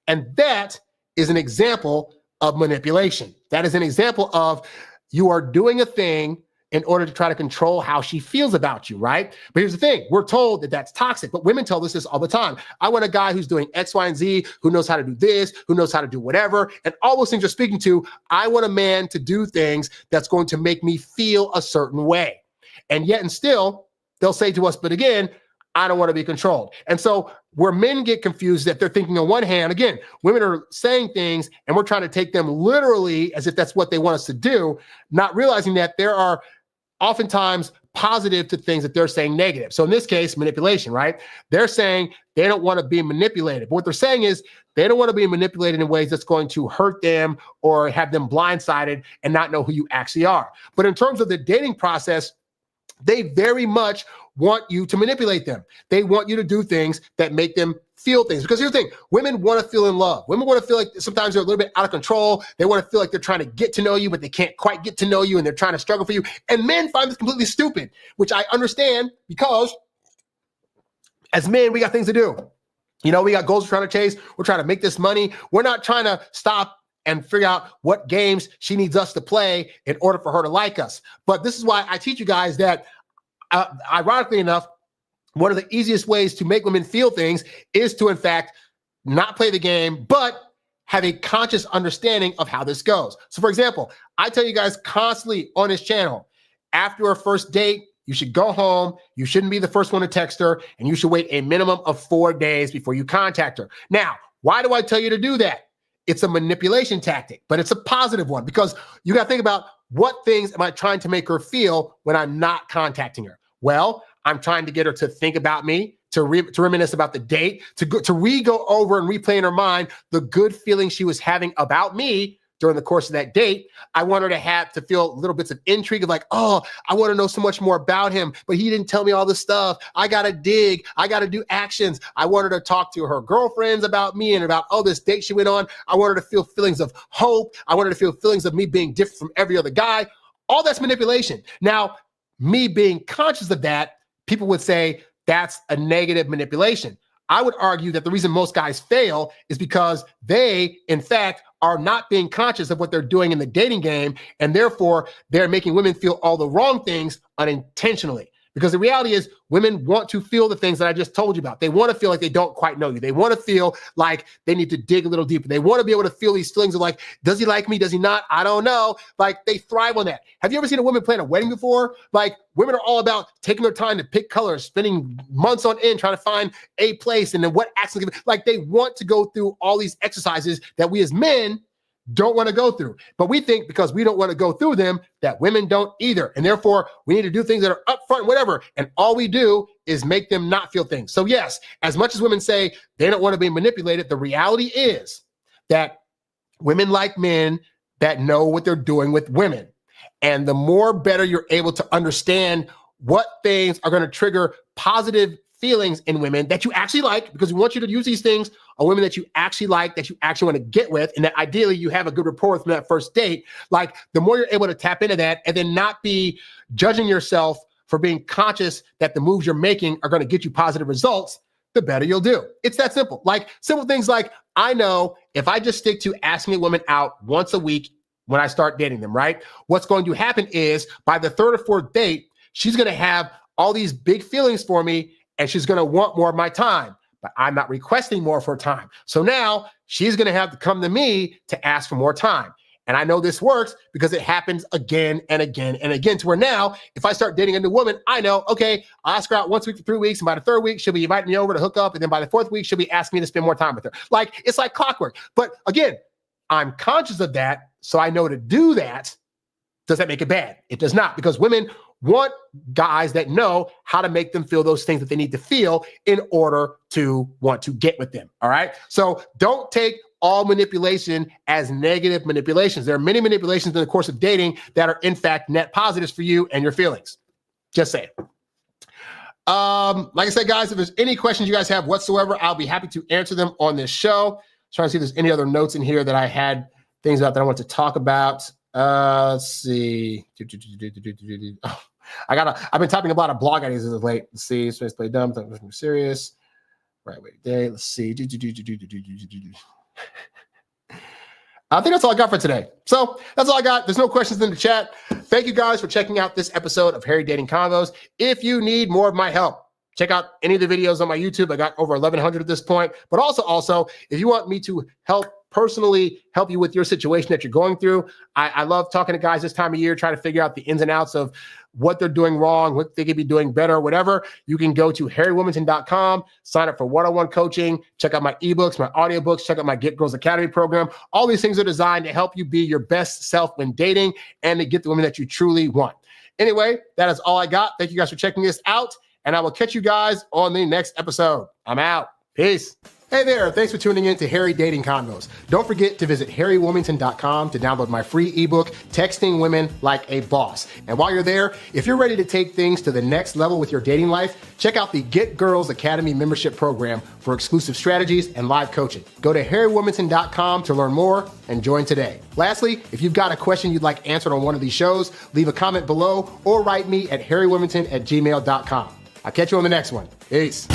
And that is an example of manipulation. That is an example of you are doing a thing in order to try to control how she feels about you, right? But here's the thing. We're told that that's toxic, but women tell us this all the time. I want a guy who's doing X, Y, and Z, who knows how to do this, who knows how to do whatever. And all those things you're speaking to, I want a man to do things that's going to make me feel a certain way. And yet and still, they'll say to us, but again, I don't want to be controlled. And so where men get confused, that they're thinking on one hand, again, women are saying things and we're trying to take them literally as if that's what they want us to do, not realizing that there are oftentimes positive to things that they're saying negative. So in this case, manipulation, right? They're saying they don't want to be manipulated. But what they're saying is they don't want to be manipulated in ways that's going to hurt them or have them blindsided and not know who you actually are. But in terms of the dating process, they very much want you to manipulate them. They want you to do things that make them feel things. Because here's the thing, women want to feel in love. Women want to feel like sometimes they're a little bit out of control. They want to feel like they're trying to get to know you, but they can't quite get to know you, and they're trying to struggle for you. And men find this completely stupid, which I understand because as men, we got things to do. We got goals we're trying to chase. We're trying to make this money. We're not trying to stop and figure out what games she needs us to play in order for her to like us. But this is why I teach you guys that, ironically enough, one of the easiest ways to make women feel things is to, in fact, not play the game, but have a conscious understanding of how this goes. So, for example, I tell you guys constantly on this channel, after a first date, you should go home. You shouldn't be the first one to text her, and you should wait a minimum of 4 days before you contact her. Now, why do I tell you to do that? It's a manipulation tactic, but it's a positive one because you got to think about what things am I trying to make her feel when I'm not contacting her? Well, I'm trying to get her to think about me, to reminisce about the date, to re-go over and replay in her mind the good feeling she was having about me during the course of that date. I want her to feel little bits of intrigue of like, oh, I want to know so much more about him, but he didn't tell me all this stuff. I got to dig. I got to do actions. I want her to talk to her girlfriends about me and about, oh, this date she went on. I want her to feel feelings of hope. I want her to feel feelings of me being different from every other guy. All that's manipulation. Now, me being conscious of that, people would say that's a negative manipulation. I would argue that the reason most guys fail is because they, in fact, are not being conscious of what they're doing in the dating game, and therefore they're making women feel all the wrong things unintentionally. Because the reality is women want to feel the things that I just told you about. They want to feel like they don't quite know you. They want to feel like they need to dig a little deeper. They want to be able to feel these feelings of like, does he like me? Does he not? I don't know. Like, they thrive on that. Have you ever seen a woman plan a wedding before? Like, women are all about taking their time to pick colors, spending months on end trying to find a place and then what accents. Like, they want to go through all these exercises that we as men don't want to go through. But we think because we don't want to go through them that women don't either. And therefore, we need to do things that are upfront, whatever. And all we do is make them not feel things. So yes, as much as women say they don't want to be manipulated, the reality is that women like men that know what they're doing with women. And the more better you're able to understand what things are going to trigger positive feelings in women that you actually like, because we want you to use these things on women that you actually like, that you actually want to get with, and that ideally you have a good rapport from that first date. Like, the more you're able to tap into that and then not be judging yourself for being conscious that the moves you're making are going to get you positive results, the better you'll do. It's that simple. Like, simple things like, I know if I just stick to asking a woman out once a week when I start dating them, right? What's going to happen is by the third or fourth date, she's going to have all these big feelings for me and she's going to want more of my time, but I'm not requesting more of her time. So now she's going to have to come to me to ask for more time. And I know this works because it happens again and again and again to where now, if I start dating a new woman, I know, okay, I'll ask her out once a week for 3 weeks. And by the third week, she'll be inviting me over to hook up. And then by the fourth week, she'll be asking me to spend more time with her. Like, it's like clockwork. But again, I'm conscious of that. So I know to do that. Does that make it bad? It does not, because women want guys that know how to make them feel those things that they need to feel in order to want to get with them. All right. So don't take all manipulation as negative manipulations. There are many manipulations in the course of dating that are in fact net positives for you and your feelings. Just saying. Like I said, guys, if there's any questions you guys have whatsoever, I'll be happy to answer them on this show. Trying to see if there's any other notes in here that I had things about that I want to talk about. Let's see. Oh, I've been typing a lot of blog ideas as of late. Let's see. Space play dumb. Serious. Right way today. Let's see. I think that's all I got for today. So that's all I got. There's no questions in the chat. Thank you guys for checking out this episode of Harry Dating Convos. If you need more of my help, check out any of the videos on my YouTube. I got over 1,100 at this point. But also, if you want me to personally help you with your situation that you're going through, I love talking to guys this time of year, trying to figure out the ins and outs of what they're doing wrong, what they could be doing better, whatever. You can go to harrywilmington.com, sign up for one-on-one coaching, check out my ebooks, my audiobooks, check out my Get Girls Academy program. All these things are designed to help you be your best self when dating and to get the women that you truly want. Anyway, that is all I got. Thank you guys for checking this out, and I will catch you guys on the next episode. I'm out. Peace. Hey there, thanks for tuning in to Harry Dating Convos. Don't forget to visit harrywilmington.com to download my free ebook, Texting Women Like a Boss. And while you're there, if you're ready to take things to the next level with your dating life, check out the Get Girls Academy membership program for exclusive strategies and live coaching. Go to harrywilmington.com to learn more and join today. Lastly, if you've got a question you'd like answered on one of these shows, leave a comment below or write me at harrywilmington@gmail.com. I'll catch you on the next one. Peace.